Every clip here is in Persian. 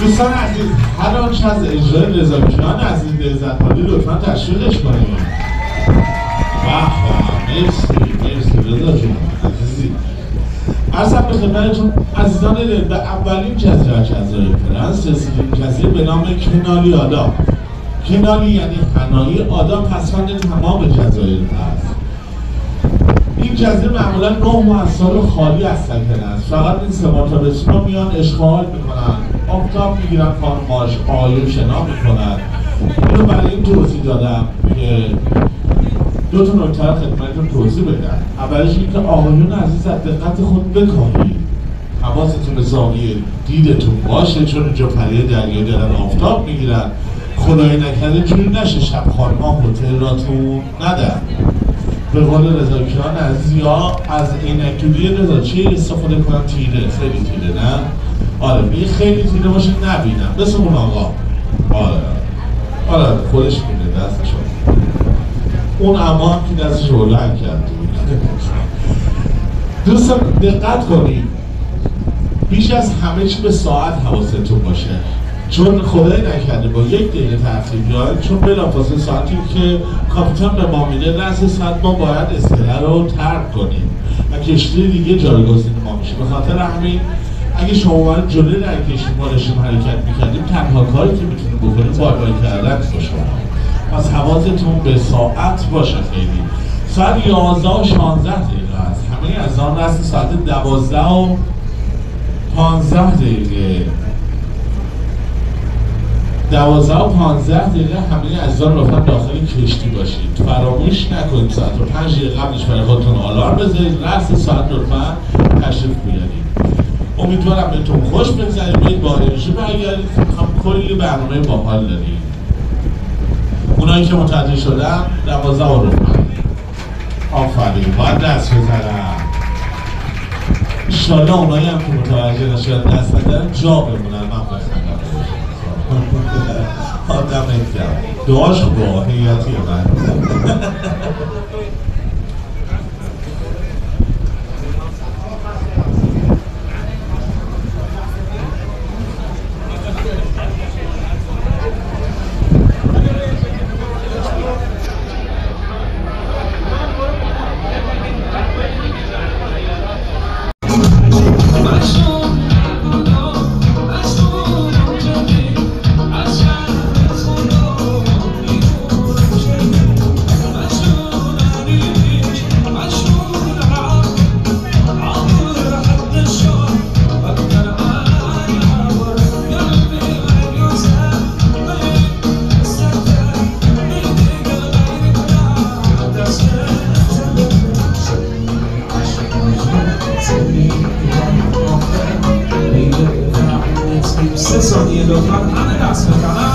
دوستان عزیز، هر آنچه از اجرای رضاکیان عزیز لذت بردید لطفا تشویقش کنید. مرسی رضا جون عزیزی. عرضم به خدمتتون عزیزان دل، به اولین جزیره از جزایر پرنس رسیدیم. جزیره به نام کنالی آدام. کنالی یعنی حنایی، آدام پسوند تمام جزایر هست. این جزیره معمولا 9 ماه از سال خالی از سکنه است. فقط این 3 ماه تابستون میان اشغال میکنن، آفتاب میگیرن، خانماش آیون شنا میکنن. اینو برای این توضیح دادم که 2 تا نکته خدمتتون توضیح بدم. اولش اینکه آقایون عزیز از دقت خود بکاهید، حواستون به زاویه دیدتون باشه، چون اینجا پریه دریا دارن آفتاب میگیرن. خدای نکرده جوری نشه شب خانم‌ها هتل راتون ندن. به قول رضاکیان عزیز یا از عینک دودی رضا چی استفاده کنم؟ تیره، خیلی تیره نه؟ آره میگه خیلی تیره باشه نبینم، مثل اون آقا. آره خودش میده دستشو، اون اما که دستش بلند کرد. دوستان دقت کنید، بیش از همه چی به ساعت حواستون باشه، چون خدای نکرده با 1 دقیقه تاخیر بیاد، چون بلافاصله ساعتی که کاپیتان به ما میده رأس ساعت ما باید اسکله رو ترک کنیم و کشتی دیگه جایگزین ما میشه. به خاطر همین اگه شما باید جلوی در کشتی ما داشتیم حرکت میکردیم، تنها کاری که میتونیم بکنیم بای کردن باشه. پس حواستون به ساعت باشه. خیلی ساعت 11 و 16 دقیقه است. همه از آن رأس ساعت 12 و 15 دقیقه 12 و 15 دقیقه همه عزیزان لطفا داخل کشتی باشید. فراموش نکنید ساعت رو 5 دقیقه قبلش برای خودتون آلارم بذارید، رأس ساعت لطفا تشریف بیارید. امیدوارم بهتون خوش بگذره، برید با انرژی برگردید. کلی برنامه باحال داریم. اونایی که متوجه شدن 12 رو آفرین، باید دست بزنم. انشالله اونایی هم که متوجه نشدن دست ندارن جا بمونن. من بخندم آدم نکرم دعاش با حیاتی من. ثانیه لطفا همه دست بزنن.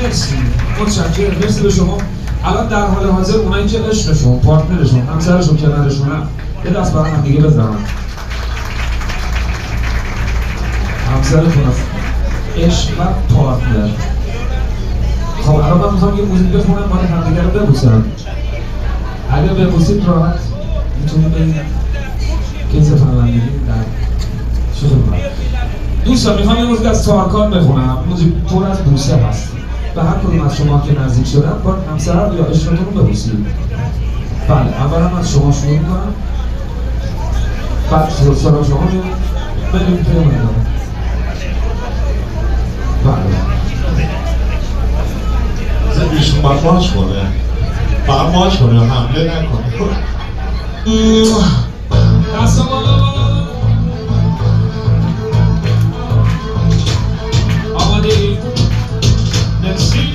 مرسی، متشکرم، مرسی به شما. الان در حال حاضر اونایی که عشقشون، پارتنرشون، همسرشون کنارشونن یه دست برای هم دیگه بزنن. همسرتون هست، عشق و پارتنر. خب الان من میخوام یه موزیک بخونم، مال همدیگه رو ببوسن. اگه ببوسید راحت میتونید برید کیس فنلندی در شروع کنم. دوستان میخوام یه موزیک از تارکان بخونم. موزیک پر از بوسه هست. به هر کدوم از شما که نزدیک شدن با همسر یا عشقتون رو ببوسید. بله، اول هم از شما شروع میکنم، بعد سلام شما میاد بریم پیام دارم. بله ایشون باید ماچ کنه، باید ماچ کنه، حمله نکنه. دست بالا بالا. آماده اید؟ مرسی.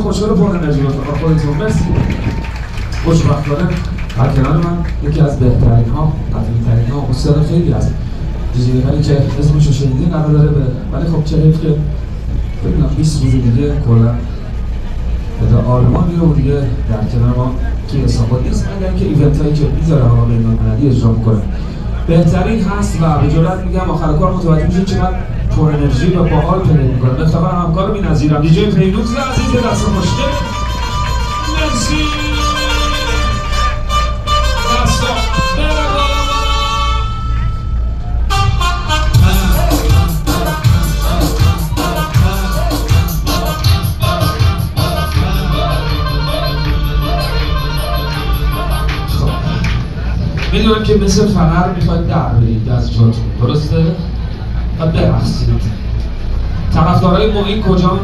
خوشحال پر انرژی با خودتون. مرسی. خوشبختانه در کنار من یکی از بهترین ها، قدیمی‌ترین ها، استاد خیلی از دیجی‌هایی که اسمش رو شنیدین قرار داره بره. ولی خب چه حیف که ببینم 20 روز دیگه کلا به آلمان میره و دیگه در کنار ما توی استانبول نیست، اگر که ایونت هایی که میذاره حالا بین‌المللی اجرا میکنه. بهترین هست و به جرئت میگم آخر کار متوجه میشید چقدر پر انرژی و باحال پلی میکنه. بخاطر همکارم بی‌نظیرم دیجی پینوکس عزیز دست خوشگل. مرسی. دستا بره بالا میدونم که مثل فنر میخواید در برید از جاتون، درسته؟ و برقصید. طرفدارای معین کجان؟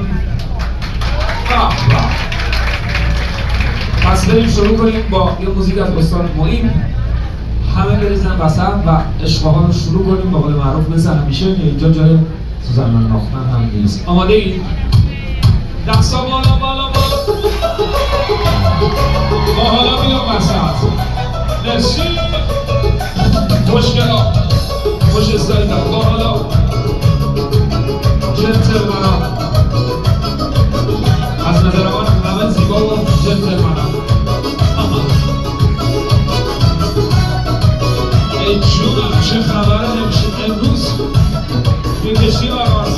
پس بریم شروع کنیم با یه موزیک از استاد معین. همه بریزن وسط و عشق‌ها رو شروع کنیم. به قول معروف مثل همیشه که اینجا جای سوزن من ناختن هم نیست. آماده اید؟ دستا بالا بالا بالا. با حالا بیام وسط. مرسی. خوشگلا خوش استایدم. با حالا جنتلمنان، از نظر من همه زیبا و جنتلمنان. ای جونم چه خبره امروز میکشی آواز.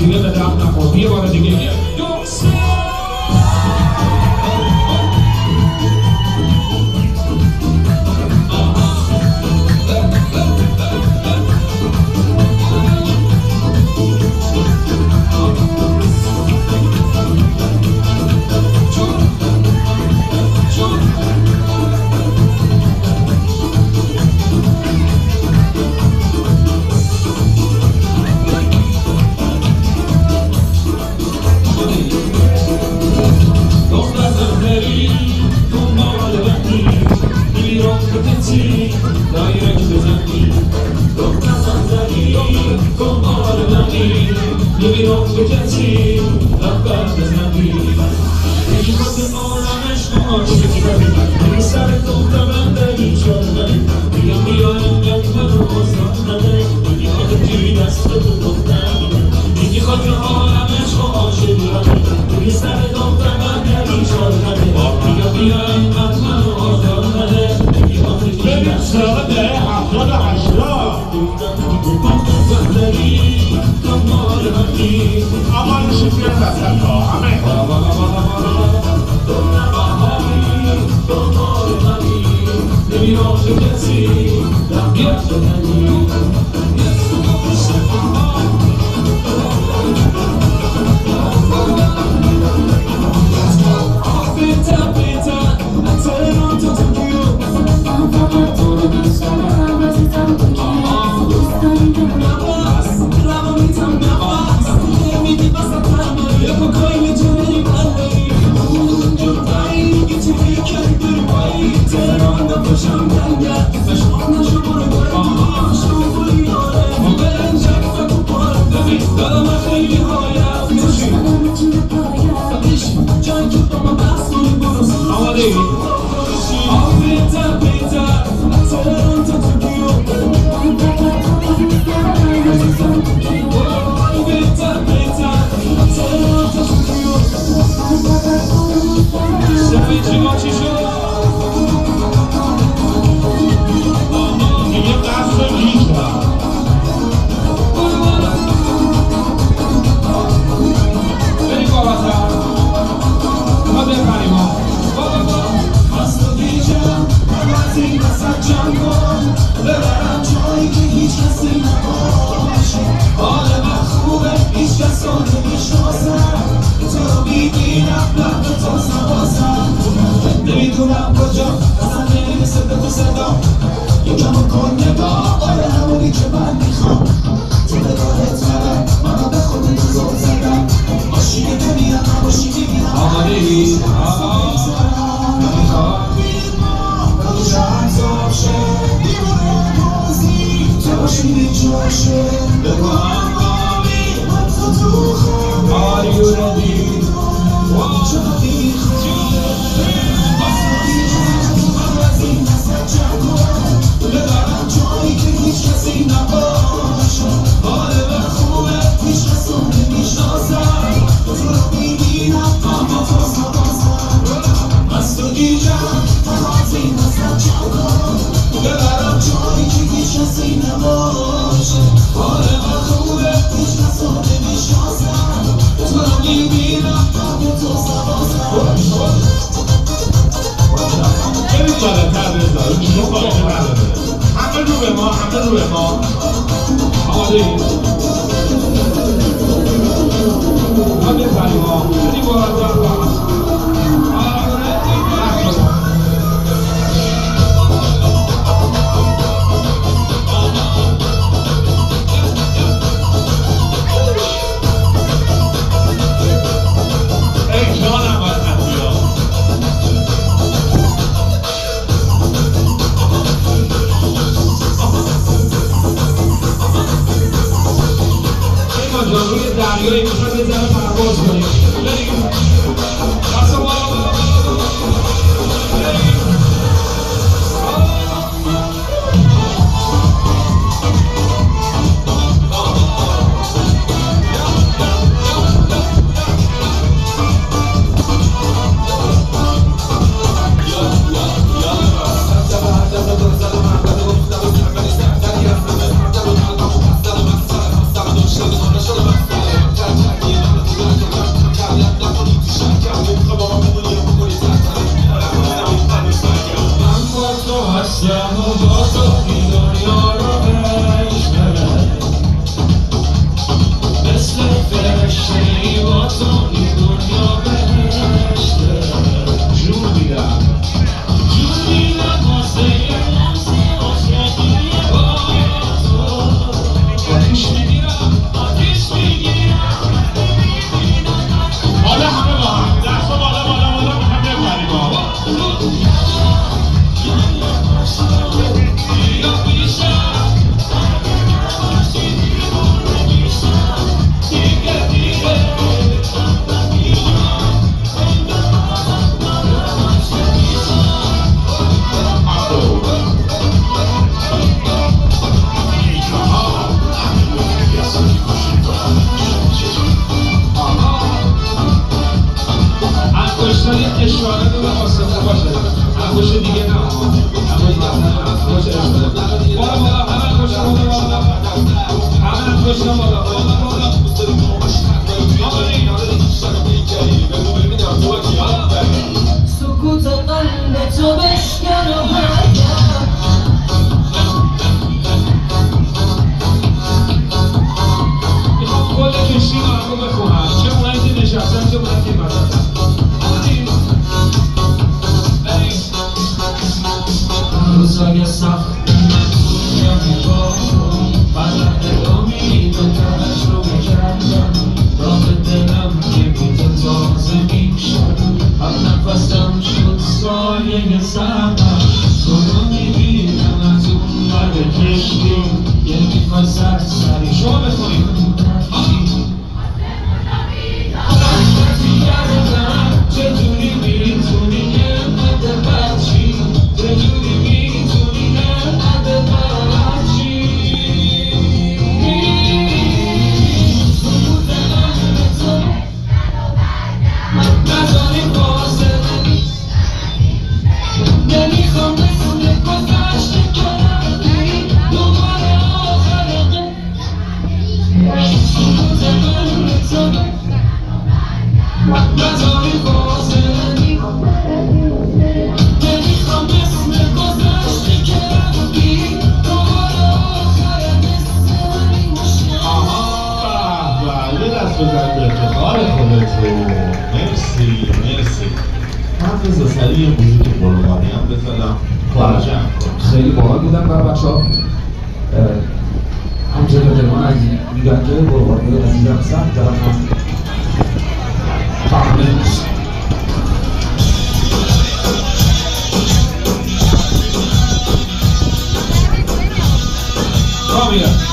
شیره به دم نخور یه بار دیگه بکشم بالا سکوت قلب تو بشکن و برگرد میخوام کل کشتی رو بخونم چه اونایی که نشستن چه اونایی که وسطن روزای سخت یا میگاه بلد امید و تجربه کردم راه دلم که بیت تازه میشد هم نفسم شد سایه سرم تو رو میبینم از اون بر کشتی یه میخوای سری شما بخونید چجوری میتونی اینقدر بچی چجوری میتونی اینقدر بچی سکوت قلب تو نذاری فاصله نیست نمیخوام مثل گذشته کردی دوباره آخر سکوت قلب تو نذاری فاصله نیست نمیخوام مثل گذشته کردی دوباره آخر مثل همین شب آها به یه دست بزن به افتخار خودتون مرسی من بزا سریع موزیک قربانی هم بزنم خارجه هم کنم خیلی باحال بودن برای بچه ها همچه که دلمان از میگن که قربانی های عزیزم سخت دارم هم فهمه نیست کامیا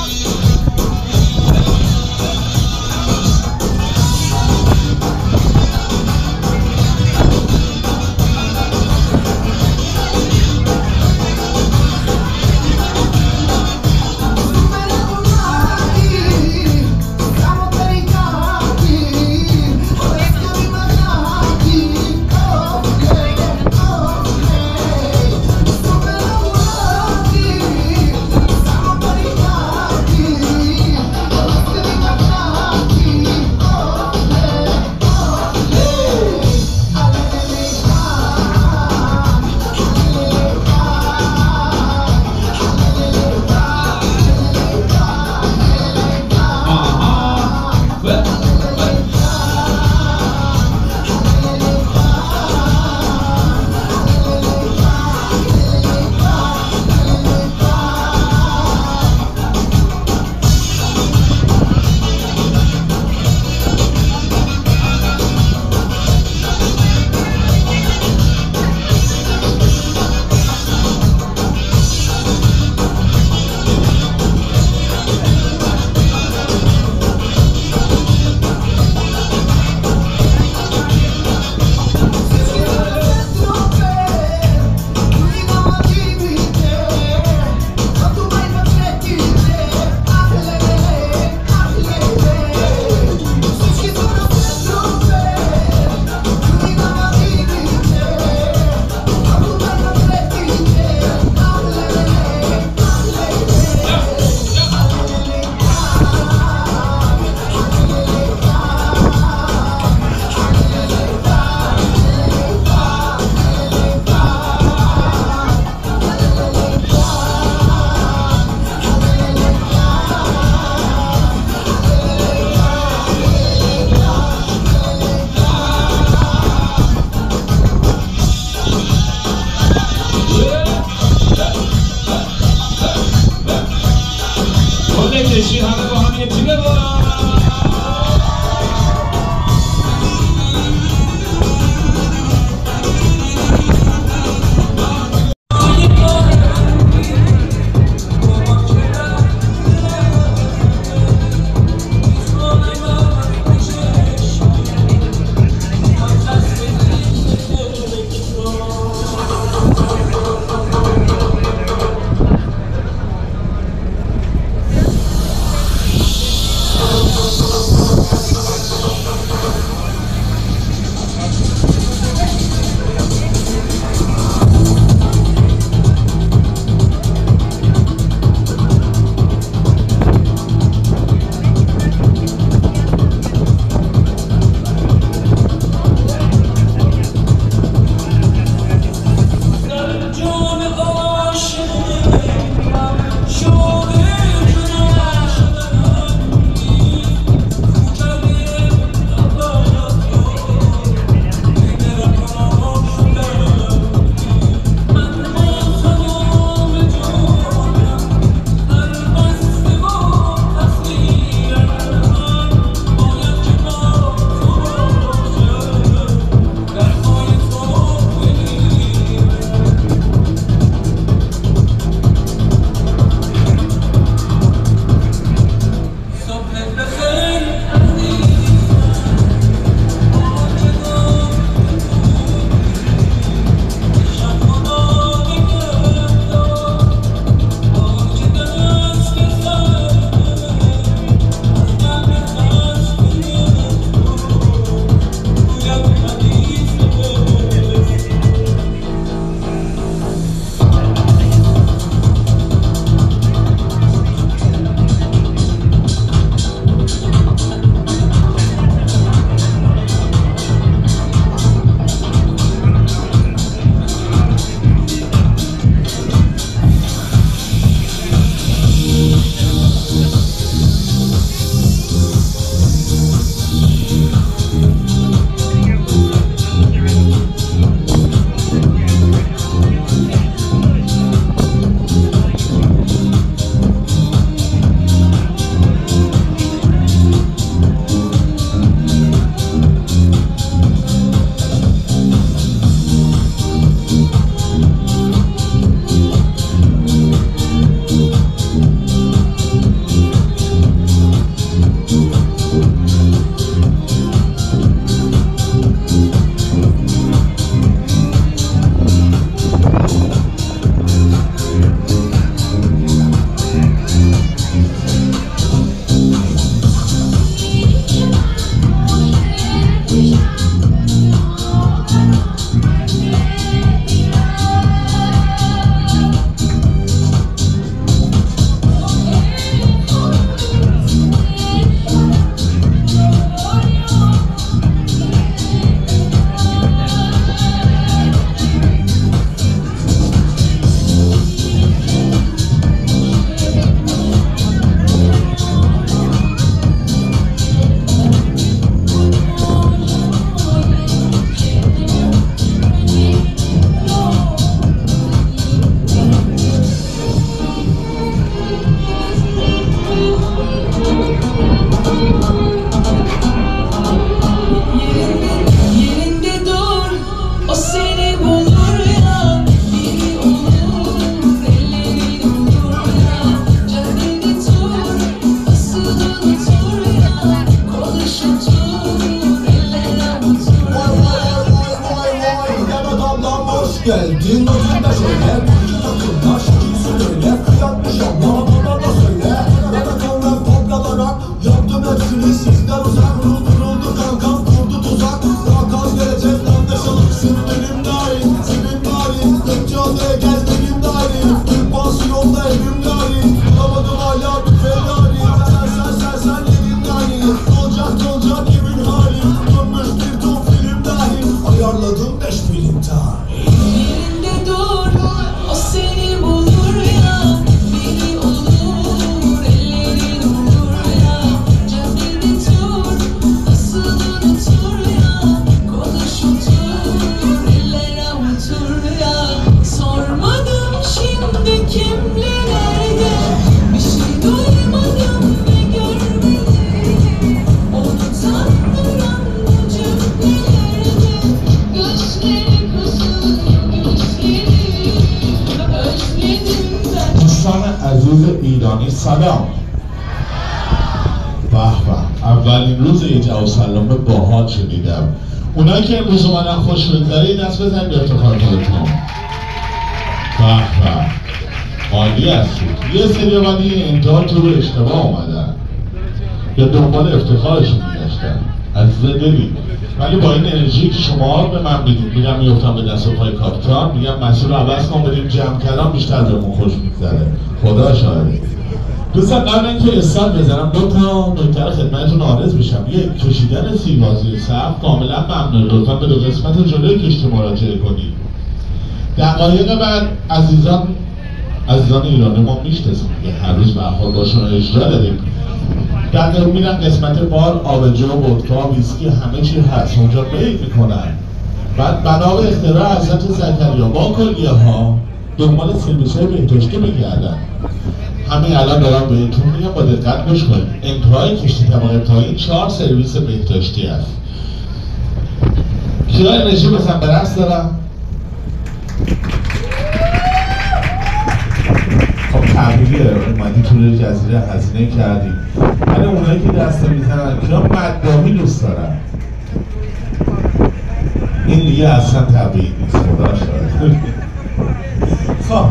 کشی همه با هم یه تیمه برن geldin gözünde şöyle Türkü takımlar şekilsin öyle Kıyatmış ama bana da söyle Yarakan ve kopyalarak yaptım hepsini sizden uzak Vuruldu kankam kurdu tuzak Hakan gelecek anlaşalıksın benim daim Senin daim Gökçeada'ya gel benim daim Türk pansiyonda evim daim Bulamadım hala bir fedari Sen yedin daim Dolacak evin halim Dönmüş bir ton film dahil Ayarladım 5 film tarih Yerinde dur, o seni bulur ya. Biri olur, ellerin olur ya. Caddede tur, nasıl unutur ya. Konuş otur, eller avutur ya. Sormadım şimdi kimle nerede. Bir şey duymadım ve görmedim. Onu tanıran bu cümlelerde. Gözleri kızıl, gözleri özledim ben. دوستان عزیز ایرانی سلام. به به، اولین روز یه جواب سلام باحال شنیدم. اونایی که امروز اومدن خوش بگذره دست بزنید به افتخار خودتون. به به، عالی هستید. یه سری ولی انتها تو رو اشتباه اومدن یا دنبال افتخارشون میگشتن. عزیز دلی، ولی با این انرژی که شما به من بدید میگم میفتم به دست و پای کاپیتان، میگم مسیر رو عوض کن بریم جمع کردن بیشتر بهمون خوش میگذره. خدا شاهده. دوستان قبل اینکه استارت بزنم دو تا نکته رو خدمتتون عرض بشم. یک، کشیدن سیبازی صف کاملا ممنوعه، لطفا به دو قسمت جلوی کشتی مراجعه کنید. دقایق بعد عزیزان ایرانی ما میشناسیم که هر روز برخورد باشون اجرا داریم. در میرن قسمت بار آبجو، ودکا، ویسکی همه چی هست اونجا بیل میکنن. بعد بنا به اختراع حضرت زکریا با کلیه ها دنبال سرویس های بهداشتی میگردن. همین الان دارم بهتون میگم با دقت گوش کنید. انتهای کشتی طبقه پایین 4 سرویس بهداشتی هست. کیا انرژی بزن به رقص دارم؟ خب تبریه اومدی توی جزیره هزینه کردی. ولی اونایی که دست میزنن کیا مدامی دوست دارن؟ این دیگه اصلا طبیعی نیست. خدا شاید. خب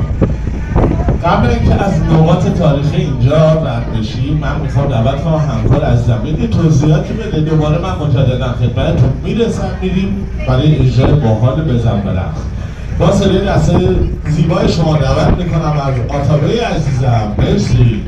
قبل اینکه از نقاط تاریخی اینجا رد بشیم من میخوام دعوت کنم همکار عزیزم یه توضیحاتی بده. دوباره من مجددا خدمتتون میرسم میریم برای اجرای باحال بزن برقص. با صدای دسته زیبای شما دعوت میکنم از آتابه عزیزم. مرسی.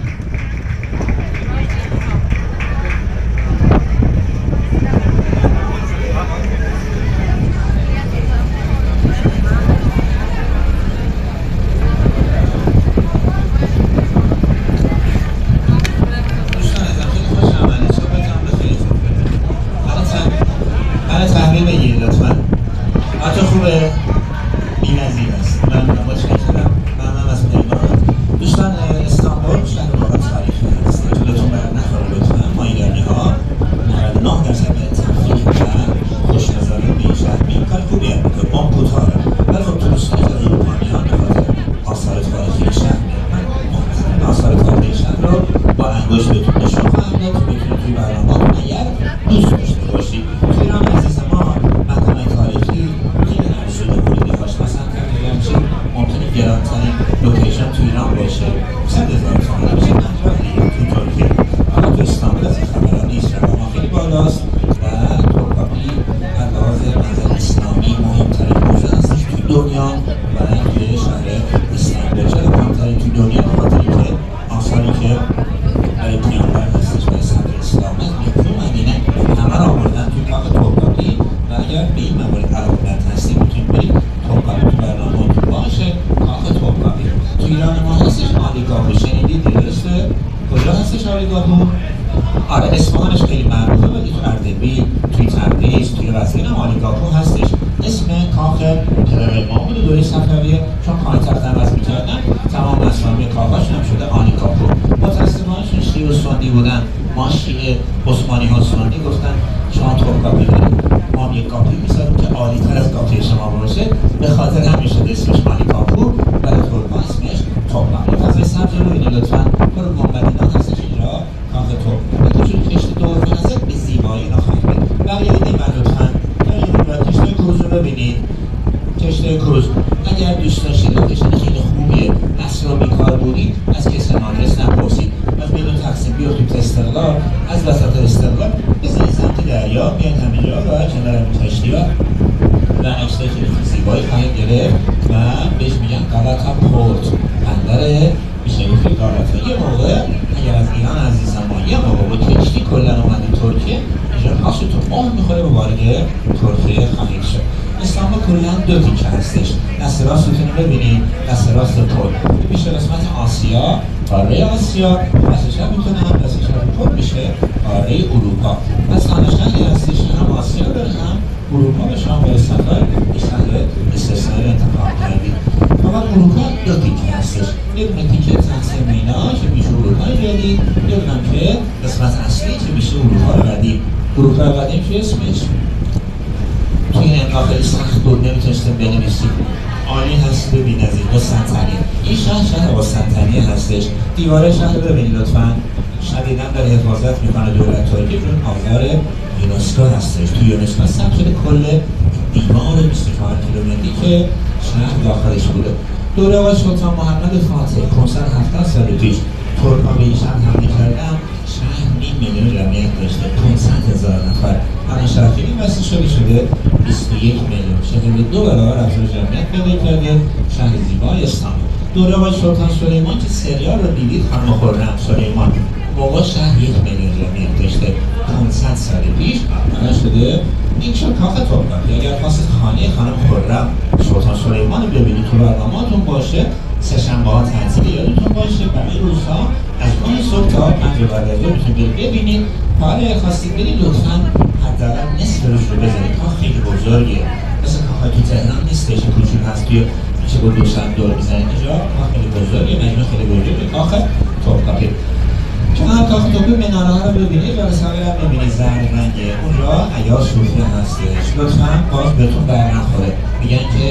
آره اصفهانش خیلی معروفه ولی تو اردبیل، توی تبریز، توی قزوین هم آلیگاپو هستش. اسم کاخ پدر ما بود دوره صفویه چون پایتخت عوض می‌کردن تمام اسامی کاخاشون هم شده آلیگاپو. متأسفانه چون شیعه و سنی بودن ما شیعه عثمانی‌ها سنی گفتن شما توپکاپی دارید ما هم یک کاپی می‌سازیم که عالی‌تر از کاپی شما باشه به خاطر همین شده اسمش آلیگاپو ولی ترک‌ها اسمش توپکاپی. فضای سبز رو ببینید لطفاً برو گنبدینا هستش اینجا کاخ توپ تو جور کشت دور نزد به زیبایی اینا خواهید بید. بقیه دیدیم من لطفاً کشت کروز رو ببینید. کشت کروز از وسط استقلال بزنید سمت دریا، بیاین همینجا و کنار این کشتی‌ها و عکس‌های خیلی زیبایی خواهید گرفت و بهش میگن غلطا پورت بندر میشه گفت غلطا. یه موقع اگر از ایران عزیزان ما یه موقع با کشتی کلا اومدید ترکیه، اینجا هاشتون ماه میخوره به وارد ترکیه خواهید شد. استانبول کلا دو تیکه هستش، دست راستتون رو ببینید، دست راست پل میشه قسمت آسیا، قاره آسیا، دست چپ میتونه هم دست چپ پل میشه قاره اروپا. پس دانشگاهی هستش هم آسیا داره هم اروپا به شما برای سفر این شهر استثنایی رو انتخاب کردید. فقط اروپا دو تیکه هستش، یه دونه تیکه تحت مینا که میشه اروپا جدید، یه دونه که قسمت اصلی که میشه اروپا قدیم. اروپا قدیم چه اسمش؟ توی این انقاه خیلی سخت بود، نمیتونستیم بنویسیم. عالی هست، بی‌نظیر قسطنطنیه. این شهر قسطنطنیه هستش. دیواره شهر رو ببینید لطفاً. شدیداً داره حفاظت میکنه دولت ترکیه، چون آثار یونسکو هستش. توی یونسکو ثبت شده کل دیوار 24 کیلومتری که شهر داخلش بوده. دوره آقای سلطان محمد فاتح 570 سال پیش ترک‌ها به این شهر حمله کردن. شهر 500,000 جمعیت داشته، 500,000 نفر. الان شهر خیلی وسیع شده 21,042,000 برابر افزایش جمعیت پیدا کرده. شهر زیبای استانبول. دوره آقای سلطان سلیمان که سریال رو دیدید، خانم خرم سلیمان موقع شهر 1,000,000 جمعیت داشته 500 سال پیش. الان شده این شد کاخ توپکپی. اگر خواستید خانه خانم خرم سلطان سلیمان رو ببینید تو برنامه‌تون باشه، سه‌شنبه‌ها تعطیل یادتون باشه، بقیه روزها از 9 صبح تا 5 بعد از ظهر میتونید ببینید. حالا خواستید برید لطفاً حداقل نصف روز رو بذارید. کاخ خیلی بزرگه، مثل کاخ‌های تو تهران نیستش که کوچیک هست که میشه با دوشم دور بزنید. اینجا کاخ خیلی بزرگه، مجموعه خیلی بزرگه، کاخ توپکپی. کنار کاخ توپکپی مناره‌ها رو ببینید، جلسه‌ها رو ببینید زرد رنگه. اونجا عیار صوفی هستش. لطفاً باز بهتون بر نخوره. میگن که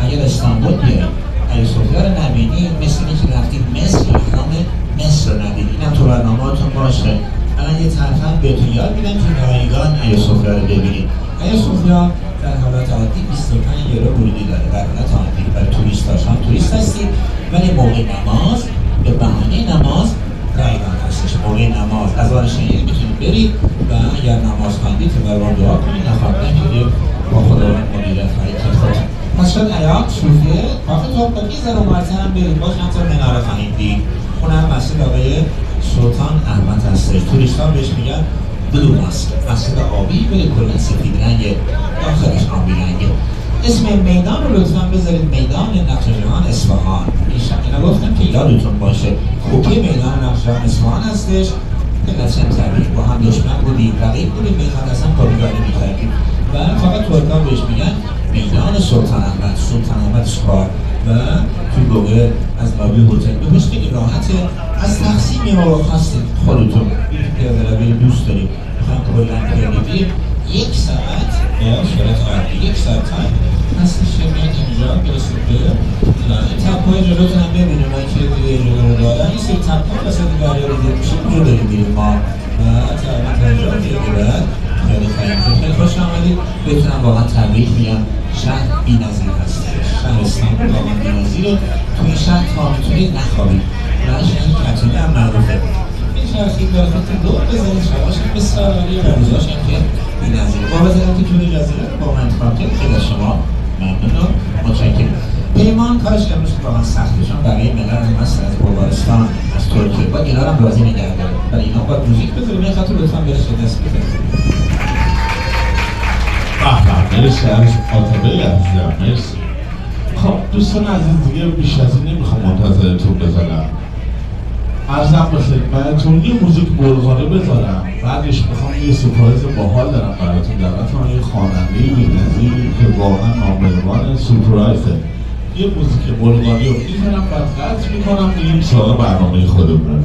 اگر استانبول بیاید عیار صوفی رو نبینید، مثل اینکه رفتید مصر، احرام مصر رو ندید. اینم تو برنامه‌تون باشه. الان یه طرفاً بهتون یاد میدم که رایگان عیار صوفی رو ببینید. عیار صوفی در حالت عادی 25 یورو ورودی داره. در حالت عادی برای توریستاش هم توریست هستید، ولی موقع نماز به بهانه نماز رایگان هستش. موقع نماز از آن شهید میتونید برید و اگر نماز خواندید که برای دعا کنید، نخواندید که با خداوند مدیریت حرکت خودتون. پس شد عیار صوفی کاخ توپکپی زر و مرتب هم برید، باز هم تا مناره خواهید دید. اونم مسجد آقای سلطان احمد هستش. توریستان بهش میگن بلو ماسک، مسجد آبی ولی کلا سفید رنگه، داخلش آبی رنگه. اسم میدان رو لطفاً بذارید میدان نقشجهان اصفهان. اینا گفتم که یادتون باشه کوپی میدان نقشجهان اصفهان هستش. دلتون تبریک، با هم دشمن بودیم، رقیب بودیم، میخواد اصلا کارگردانی میکردیم و فقط ترک‌ها بهش میگن میدان سلطان احمد سپار. و توی گوگل از لابی هتل بپرسید، خیلی راحته. از تقسیم یه موقع خواستید خودتون پیاده روی دوست دارید میخوایم کلا پیاده بریم 1 ساعت با شرایط عادی 1 ساعت تایم هستش که میاد اینجا برسید به این تپ‌های جلوتون هم ببینیم که دیگه جلو رو دارن. این سری تپ‌ها وسط دریا رو دید میشه، اونجا داریم میریم ما و تقریبا تا اینجا دیگه بعد خیلی خواهیم که خیلی خوش آمدید. بهتونم واقعا تبریک میگم، شهر بی‌نظیر هستش. شهر استانبول واقعا بی‌نظیره. توی این شهر تا میتونید نخوابید و شهر کتونی هم معروفه. این شهر خیلی داره خودتون دور بزنید، شباش هم بسیار ولی روزاش هم که بی‌نظیره. با بزنید که توی جزیره با من انتخاب کرد. خیلی از شما ممنون و متشکرم. پیمان کارش که امروز واقعا سخته، چون بقیه ملل هم هست از بلغارستان، از ترکیه، باید اینا رو هم راضی نگه داره. ولی اینا باید موزیک بذاریم، این خاطر لطفاً برش دست بزنید. مرسی از خاطبه عزیزم، مرسی. خب دوستان عزیز دیگه بیش از این نمیخوام منتظرتون بذارم. عرضم به خدمتتون یه موزیک بلغاری بذارم، بعدش میخوام یه سورپرایز باحال دارم براتون. دعوتتون یه خواننده بی‌نظیری که واقعا نامبروان سورپرایزه. یه موزیک بلغاری رو میذارم، بعد قطع میکنم میریم سراغ برنامه خودمون.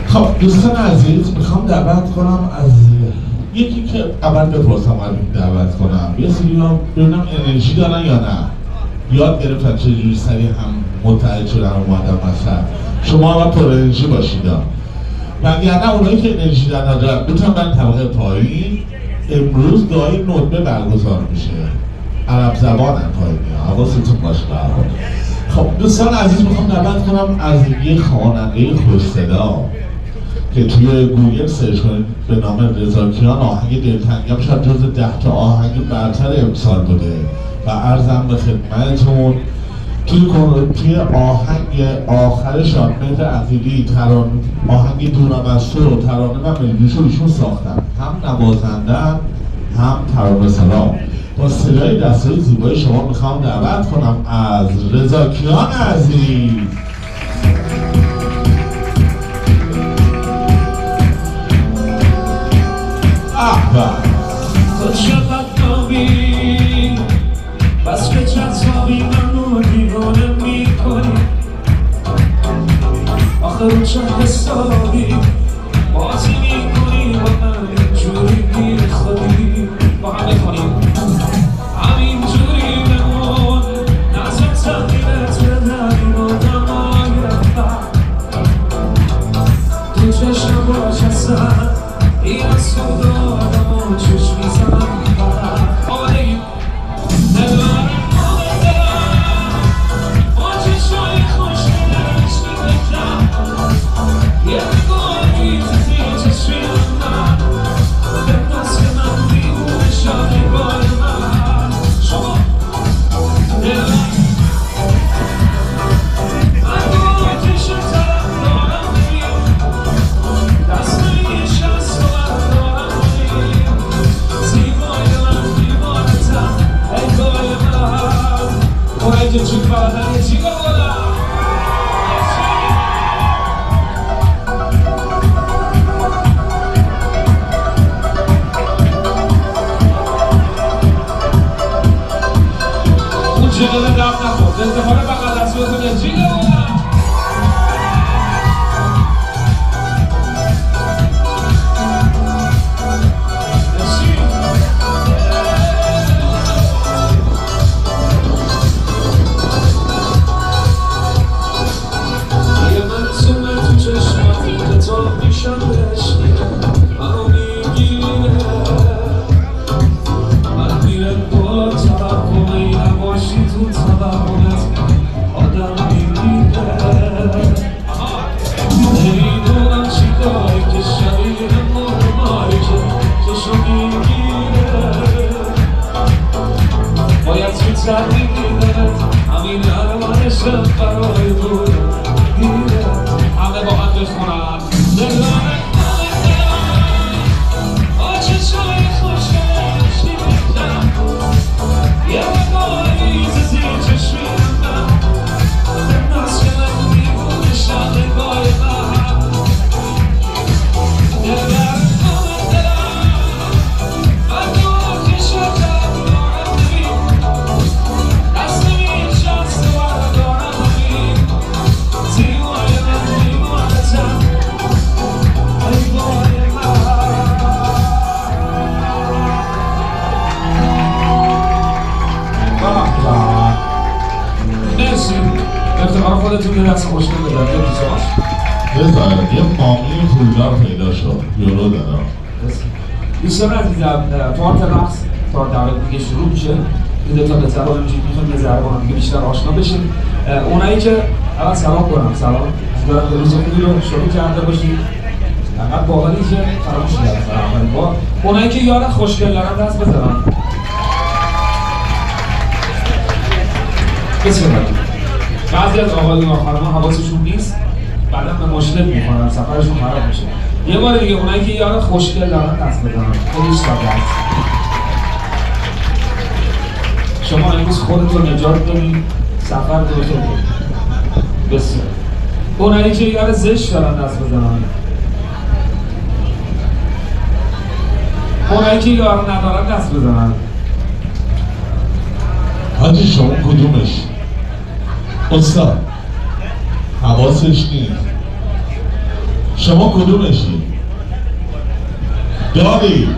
خب دوستان عزیز میخوام دعوت کنم از یکی که اول بپرسم دعوت کنم یه سری ها ببینم انرژی دارن یا نه یاد گرفتن چجوری سریع هم متعهد شدن اومدن مثلا شما اول پر انرژی باشید وگرنه اونایی که انرژی ندارن میتونن برن طبقه پایین. امروز دعای ندبه برگزار میشه عرب زبان هم پایینی حواستون باشه. خب دوستان عزیز میخوام دعوت کنم از یه خواننده خوش‌صدا که توی گوگل سرچ کنید به نام رضا کیان آهنگ دلتنگم شاید جز 10 تا آهنگ برتر امسال بوده و عرضم به خدمتتون توی آهنگ آخر شادمهر عقیلی آهنگ دورم از تو ترانه و ملودیشو ایشون ساختن هم نوازندن هم ترانه‌سرا با صدای دستای زیبای شما میخوام دعوت کنم از رضا کیان عزیز. تو چقدر نابی بس که جذابی منو دیوانه میکنی آخه رو چه حسابی بازی میکنی با من اینجوری بی خودی با هم بکنیم همینجوری بمون نظر تغییرت بدنیم آدم های تو چشم باش هستن این از خود آدم چشم میزنم آمدگیم ندارم با چشمای خوش نرش میبتم یه نگاهی زیر چشمی من به دست من بیمون شاده بال من شما ندارم من با چشم طرف دارم بگیم دست نمیشه که چی کردن چی گفتم اون جیگل درد نخورد انتخاب بقل دست بکنه چی گفتم خودتون یه دست خوشگل بدن یه پیساش بذاره یه مامی پولدار پیدا شد یورو دارم دوستان عزیزم پارت رقص تا دقیق دیگه شروع میشه این دوتا به زبان میخوایم یه ذره با هم دیگه بیشتر آشنا بشیم اونایی که اول سلام کنم سلام دارم به روز خوبی رو شروع کرده باشید فقط باقی که فراموش کردم با اونایی که یاد خوشگل دارن دست بزنن بسیار بعضی از آقایون و خانم‌ها حواسشون نیست بعدا به مشکل میخورن سفرشون خراب میشه یه بار دیگه اونایی که یاد خوشگل دارن دست بزنن خیلی ساده است شما امروز خودتون نجات دادین سفر دورتون بسیار اونایی که یاد زشت دارن دست بزنن اونایی که یاد ندارن دست بزنن حاجی شما کدومش؟ استاد حواسش نیست شما کدومشی؟ داری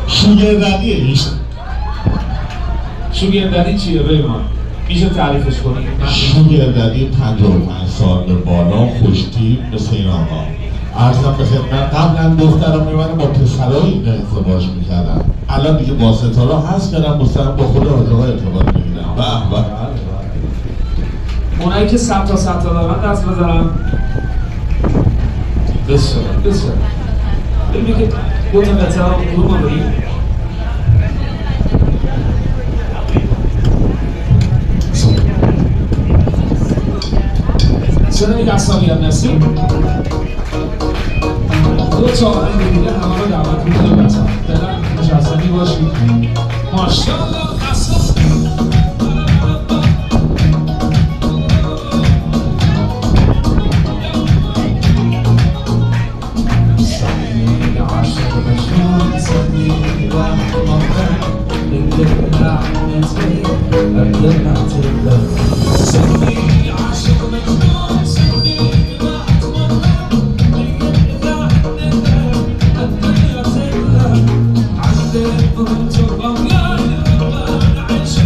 شوگردنی شوگردنی چیه ریمان؟ میشه تعریفش کنی؟ شوگردنی 55 سال به بالا خوشتیب مثل این آقا عرضم به خدمت قبلا دخترم میبره با پسرها این ازدواج میکردن الان دیگه با ستاره هست کردم مستقیم با خود آقا ارتباط بگیرم به به اونایی که سب تا دارن دست بذارن بسیار ببینید که دو تا قطعه ها کدوم رو بریم شنوید اصابی هم نسیم دو تا آهنگ دیگه همه رو دعوت میکنم بسن فعلا نشستنی باشید ماشاءالله اصلا عندك وانت بغيان عايش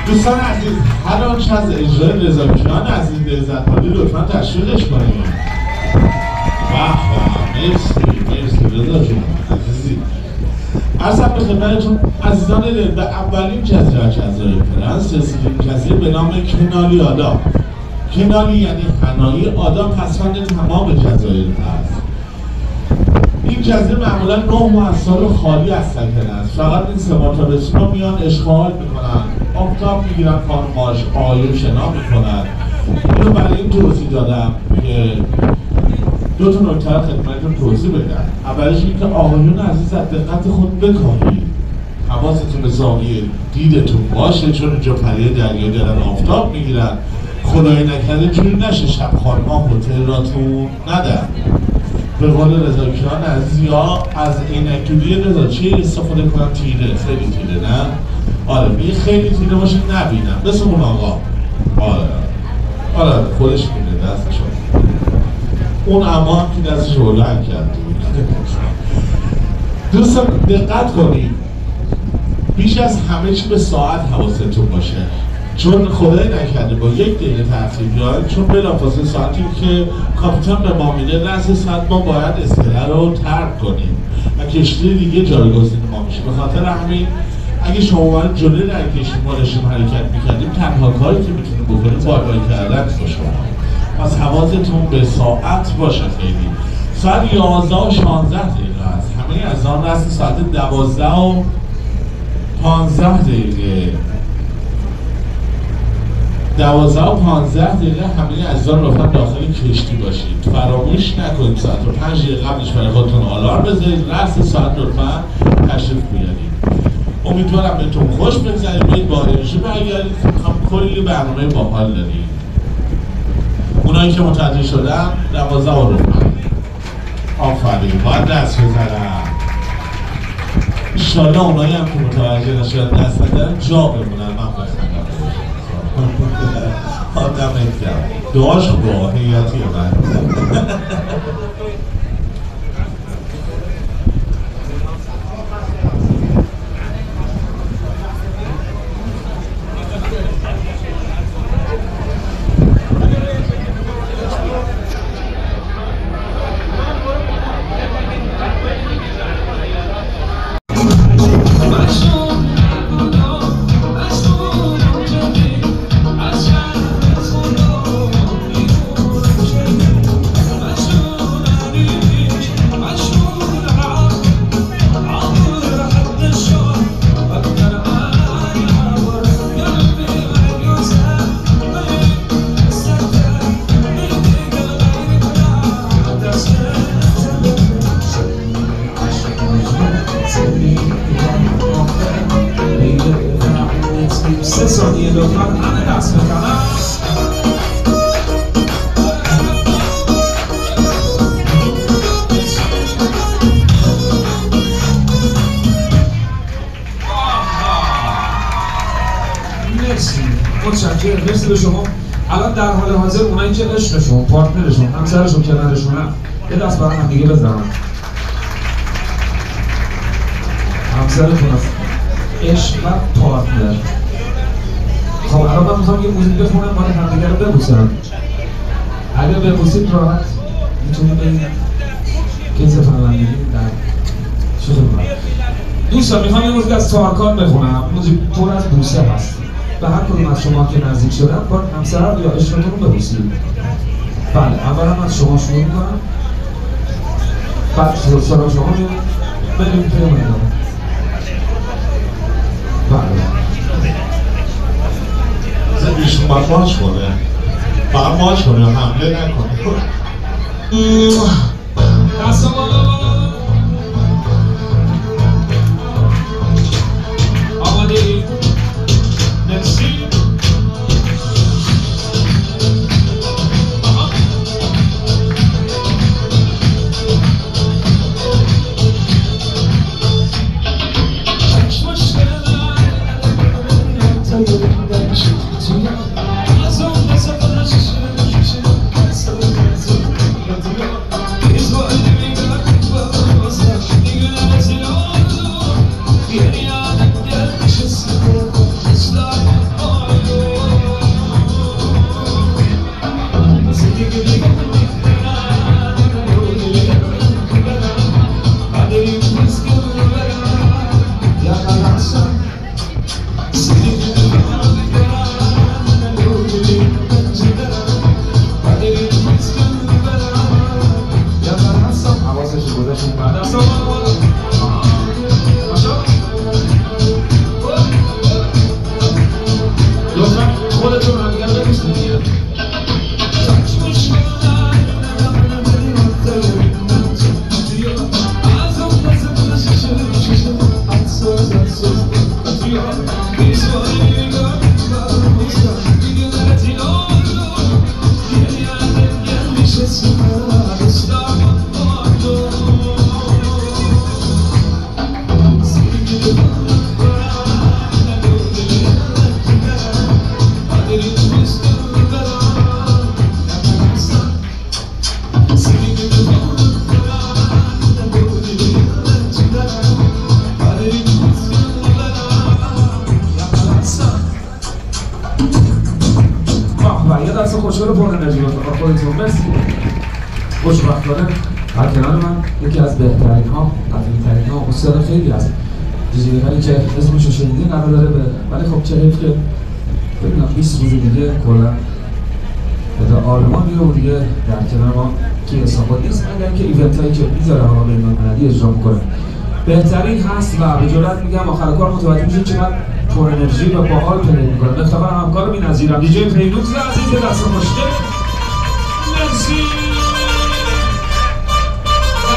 دوستان عزیز، هر آنچه از اجرای رضا کیان عزیز لذت بردید لطفا تشویقش کنید. مرسی رضا جون عزیزی. عرضم به خدمتتون عزیزان دل، به اولین جزیره از جزایر پرنس رسیدیم، جزیره به نام کنالی آدا. کنالی یعنی حنایی، آدا پسوند تمام جزایر هست. این جزیره معمولا 9 ماه از سال خالی از سکنه است. فقط این 3 ماه تابستون میان اشغال میکنن، آفتاب میگیرن، خانماش آیو شنا میکنن. اینو برای این توضیح دادم که 2 تا نکته خدمتتون توضیح بدم. اولش اینکه آقایون عزیز از دقت خود بکاهید، حواستون به زاویه دیدتون باشه، چون اینجا پریه دریا دارن آفتاب میگیرن. خدای نکرده جوری نشه شب خانم‌ها هتل راتون ندن. به قول رضا کیان عزیز یا از عینک دودی رضا چی استفاده کنم؟ تیره، خیلی تیره نه؟ آره میگه خیلی تیره باشه نبینم، مثل اون آقا. آره خودش میده دستشو، اون اما که دستش بلند کرد. دوستان دقت کنید، بیش از همه چی به ساعت حواستون باشه، چون خدای نکرده با 1 دقیقه تاخیر بیاید، چون بلافاصله ساعتی که کاپیتان به ما میده رأس ساعت ما باید اسکله رو ترک کنیم و کشتی دیگه جایگزین ما میشه. به خاطر همین اگه شما باید جلوی در کشتی ما داشتیم حرکت میکردیم، تنها کاری که میتونیم بکنیم بای کردن باشه. پس حواستون به ساعت باشه. خیلی ساعت 11 و 16 دقیقه است. همه از آن رأس ساعت 12 و 15 دقیقه 12 و 15 دقیقه همه عزیزان لطفا داخل کشتی باشید. فراموش نکنید ساعت رو 5 دقیقه قبلش برای خودتون آلارم بذارید، رأس ساعت لطفا تشریف بیارید. امیدوارم بهتون خوش بگذره، برید با انرژی برگردید. کلی برنامه باحال داریم. اونایی که متوجه شدن 12 و ربع آفرین، باید دست بزنم. انشالله اونایی هم که متوجه نشدن دست بزنن جا بمونن. من بخندم آدم نکرم دعاش خوبه حیاتی من. مرسی به شما. الان در حال حاضر اونایی که عشقشون، پارتنرشون، همسرشون، کنارشونن یه دست برای هم دیگه بزنن. همسرتون هست، عشق و پارتنر. خب الان من میخوام یه موزیک بخونم مال همدیگه رو ببوسن. اگه ببوسید راحت میتونید برید کیس فرمندگی در شغل کنم. دوستان میخوام یه موزیک از تارکان بخونم. موزیک پر از بوسه هست. به هر کدوم از شما که نزدیک شدن با همسر یا عشقتون رو ببوسید. بله، اول هم از شما شروع میکنم، بعد سراغ شما میاد بریم پیام میدارم. بله زدیشون باید ماچ کنه، باید ماچ کنه، حمله نکنه. دست بالا آماده اید؟ مرسی. He's what I do. بعد دست بالا لطفا خودتون هم دیگر بکشتون دیگه خوشحال پر انرژی لطفا خودتون مرسی خوشبختانه در کنار من یکی از بهترین ها قدیمی‌ترین ها استاد خیلی از دیجی هایی که اسمش رو شنیدین قرار داره بره ولی خب چه حیف که ببینم 20 روز دیگه کلا به آلمان میره و دیگه در کنار ما توی استانبول نیست اگر که ایونت هایی که میذاره حالا بین‌المللی اجرا میکنه بهترین هست و به جرات میگم آخر کار متوجه میشید چقدر پر انرژی و باحال پلی میکنه به افتخار همکارم بی‌نظیرم دیجی پیروز عزیز دست خوشگل مرسی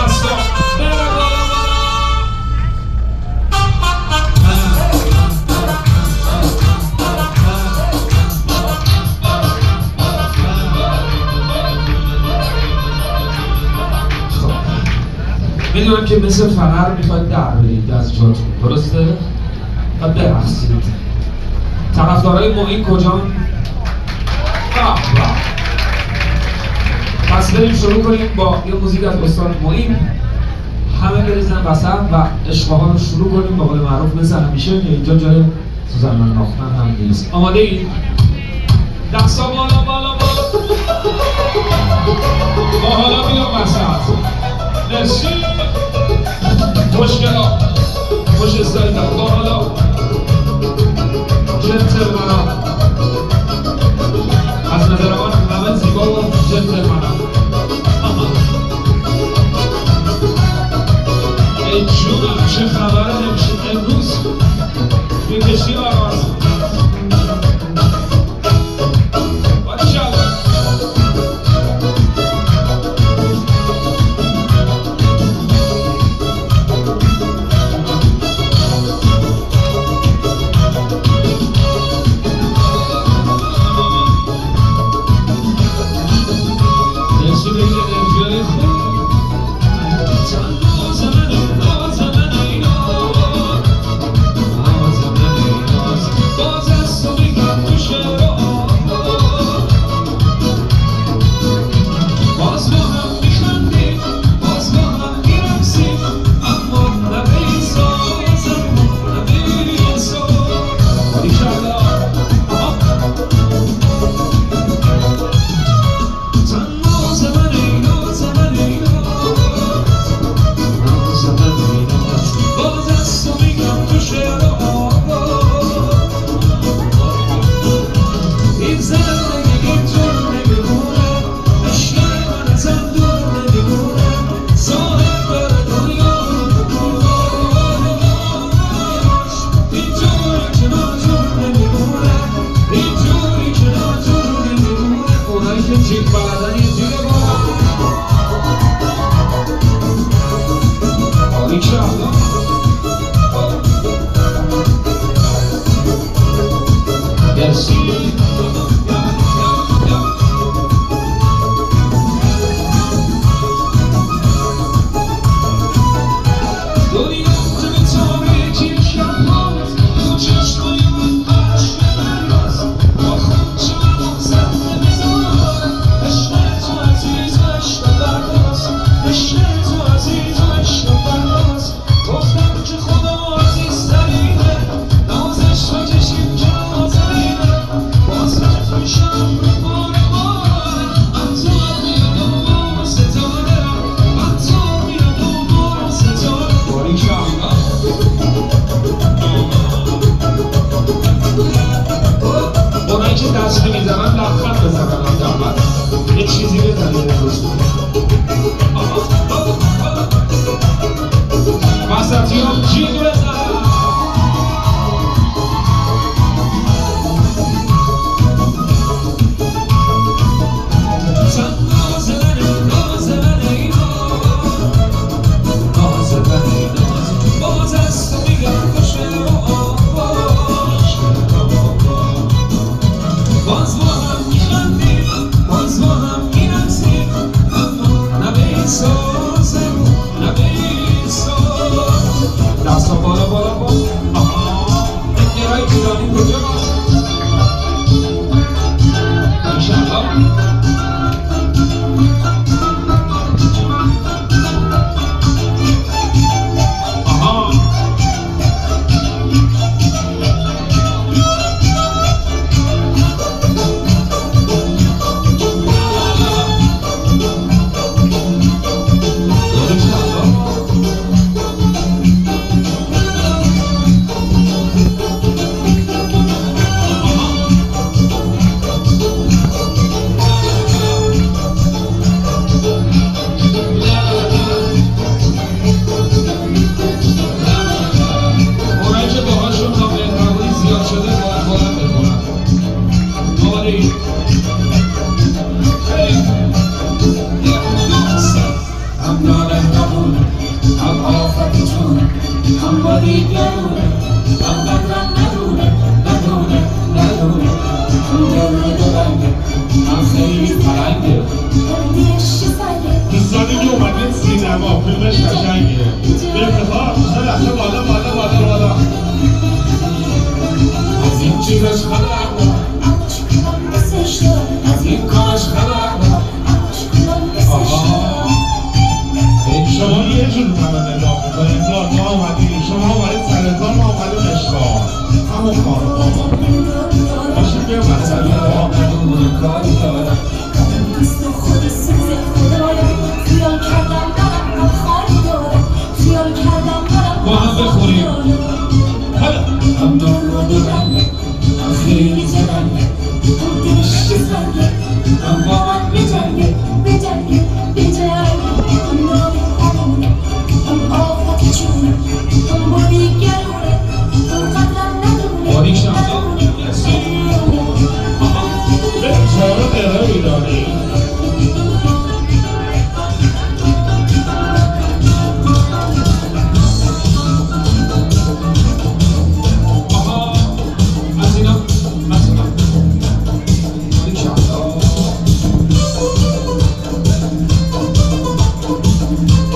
دستا بره بالا میدونم که مثل فنر میخواید در برید از جاتون درسته؟ و برقصید طرفدارای معین کجان؟ پس بریم شروع کنیم با یه موزیک از استاد معین همه بریزن وسط و عشق‌ها رو شروع کنیم با قول معروف مثل همیشه که اینجا جای سوزن من ناختن هم نیست آماده اید؟ دستا بالا بالا بالا با حالا بیام وسط مرسی خوشگلا خوش استایدم با حالا جنتلمنان از نظر من همه زیبا و جنتلمنان ای جونم چه خبره امروز میکشی آواز اما دیگرونه قدرم ندونه دلونه دلنگه من خیلی فرنگه دیش سنگه دوستانی که اومدین سینما فیلمش قشنگه به افتخار سه لحظه بالا از این چیزش خبر اما چکنم بسش دارم از این کارش خبر اما چکنم بسش دارم شما یه جور من نگاه میکنید ما اومدیم شما اومدید سرکار ما اومدیم اشتباه همون کار باشید بیا مسئله با بدون کاری دارم دوست خود سوزه خدایم خیال کردم برم خواهی دارم خیال کردم برم با هم بخوریم هم دارم بگنگه خیلی جنگه دلش سنگه هم با من بجنگه هم نام همونه هم آفت چونه هم با دیگرونه هم قدرم ندونه باریک شمسه به چهار دقیقه ایرانی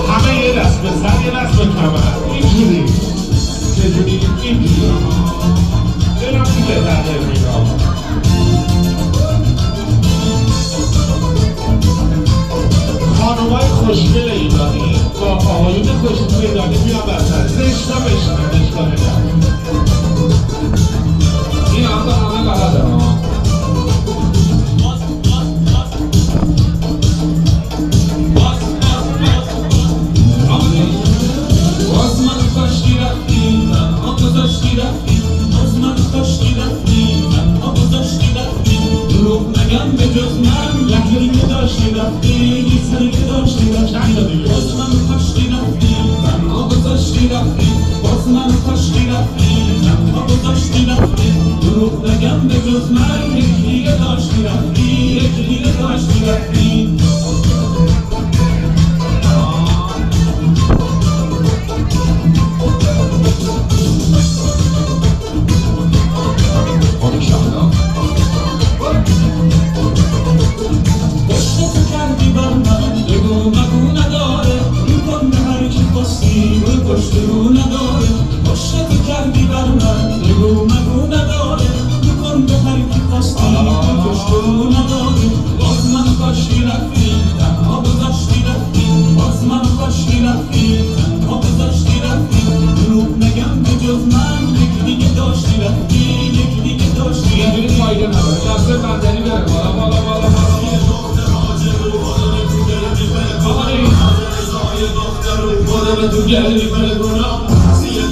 همه یه دست به سر یه دست به کمر اینجوری چجوری اینجوری دلم تو بهتر نمیدام خانومای خوشگل ایرانی با آقایون خوشگل ایرانی بیان بسن زشتا بشنن زشتا بگم این همه بلده ها باز من کاشتی رفتی تنها گذاشتی رفتی باز من کاشتی رفتی تنها گذاشتی رفتی دروغ نگم به جز من لحظه‌ای که داشتی رفتی یه سری که داشتی رفتی باز من کاشتی رفتی تنها گذاشتی رفتی باز من کاشتی رفتی تنها گذاشتی رفتی دروغ نگم به جز من یکی دیگه داشتی رفتی یکی دیگه داشتی رفتی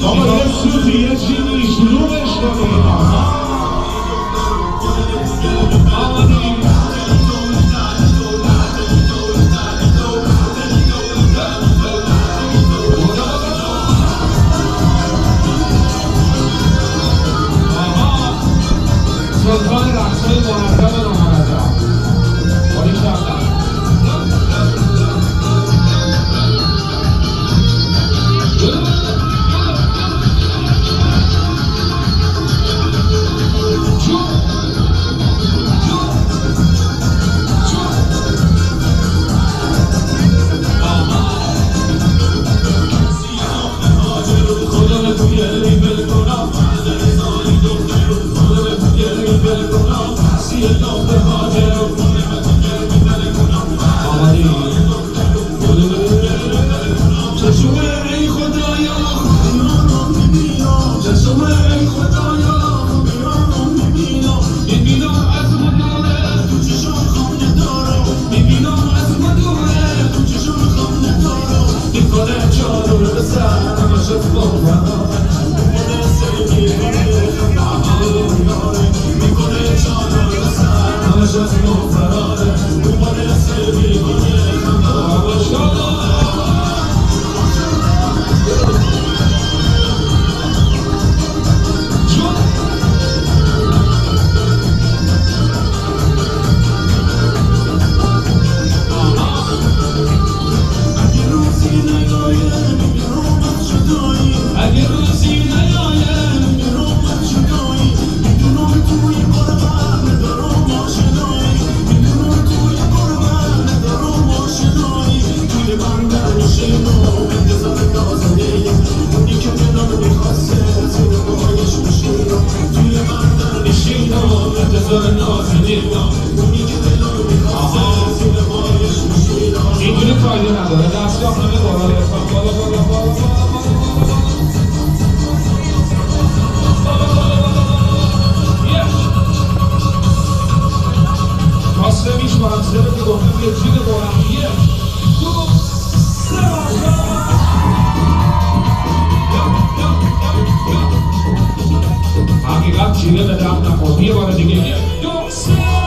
بابا یه سوتی یه چیزی شروعش کنیم سلطان رقصهای مرتب نامرتب باریک کردم اگه یه بار دیگه یه دو سه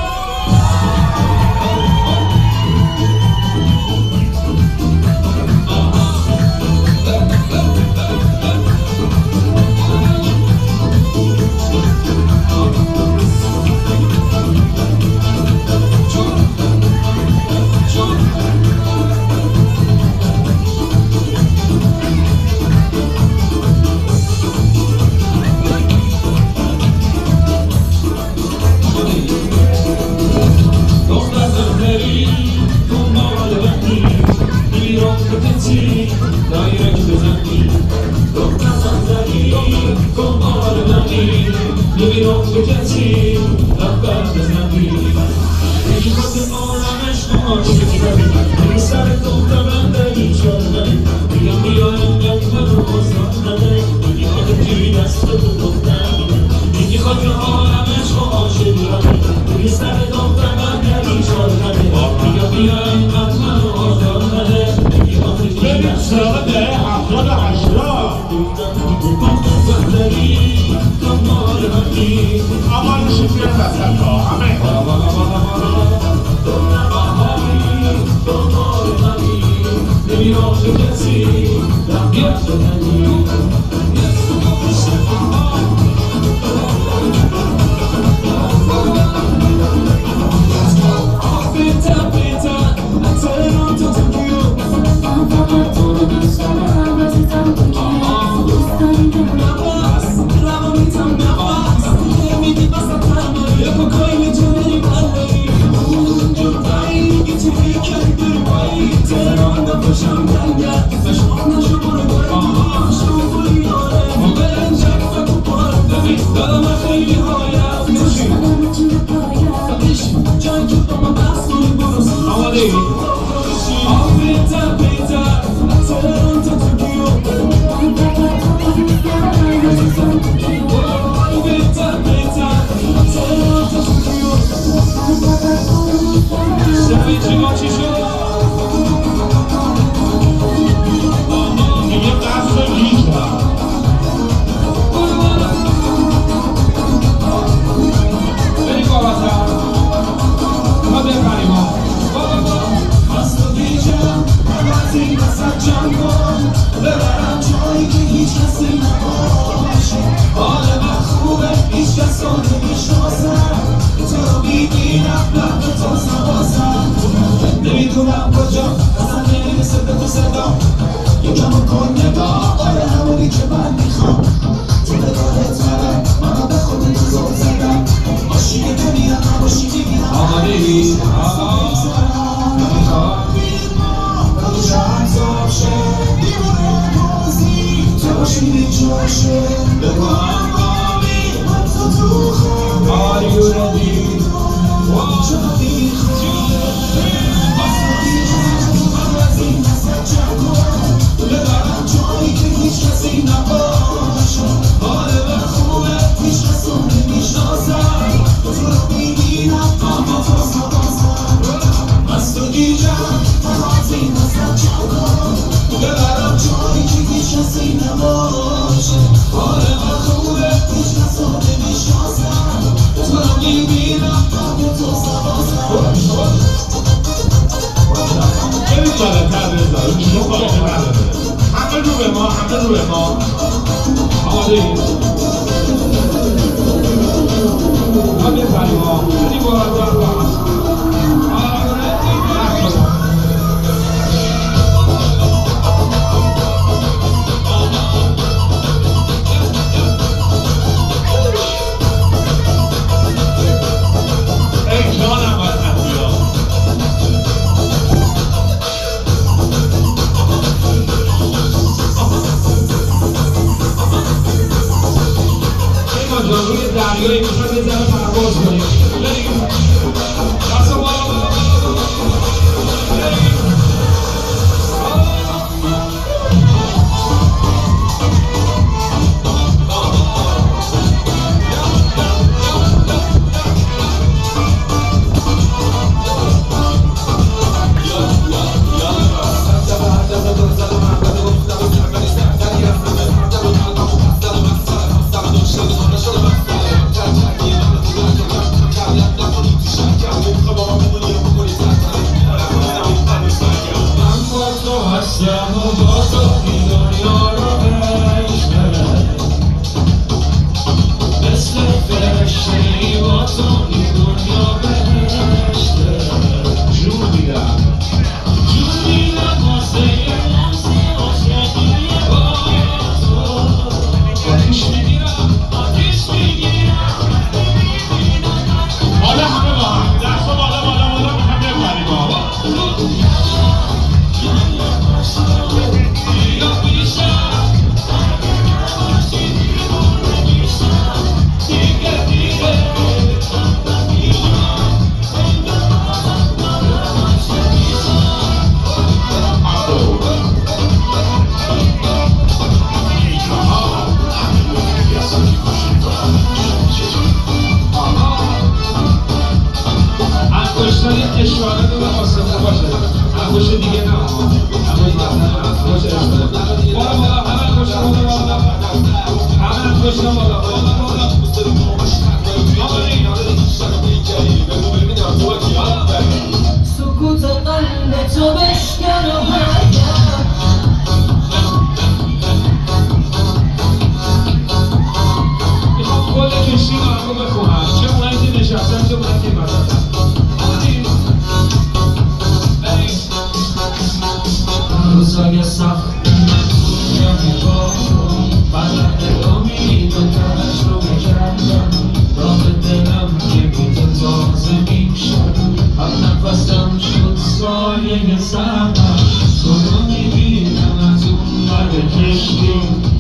عشقی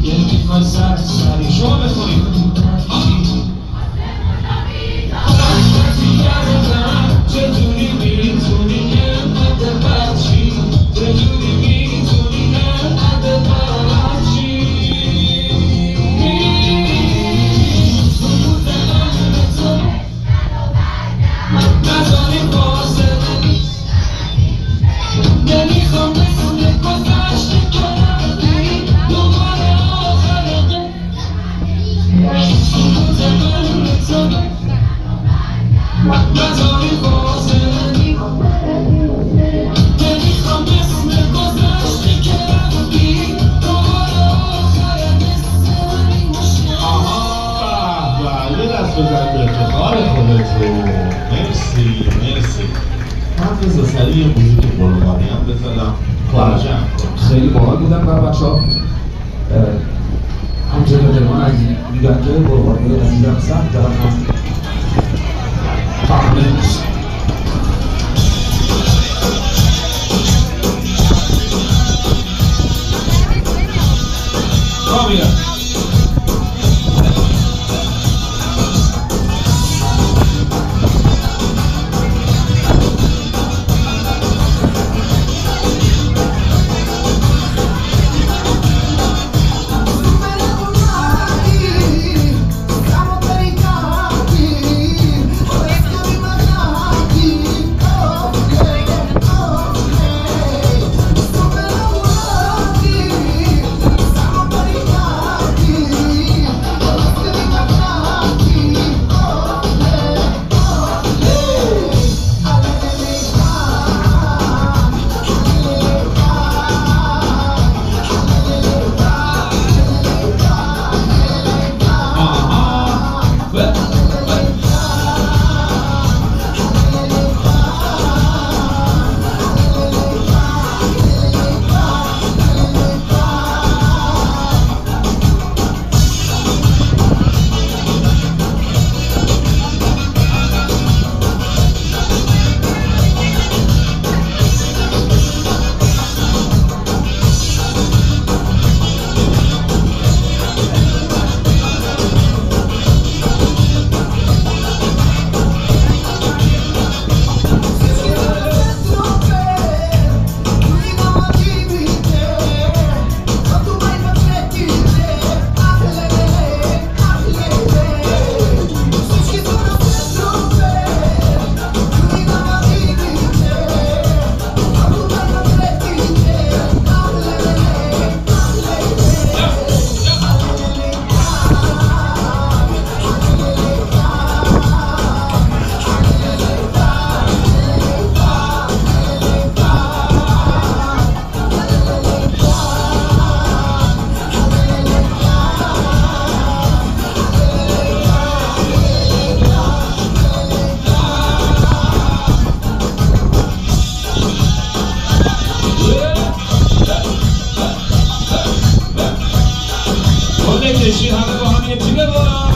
یه میخوای سری شما بخونید چجوری میتونی اینقدر بچی چجوری میتونی اینقدر بچی نزاری فاصله نمیخوام بسونه گذشته کردی دوباره آخرقه سکوت من تو نزاری فاصله نمیخوام بسونه گذشته کردی دوباره آخرقه سری نشه آها یه دست بزن به افتخار خودتو مرسی من بزا سریع یه موزیک قربانی هم بزنم خارجه هم کنم خیلی باحال بودن برای بچه‌ها همونجا که دلمان از میگن که قربانی عزیزم هستن دارم هم فهمه نیست کامیا بشین همه با هم یه تیمه برن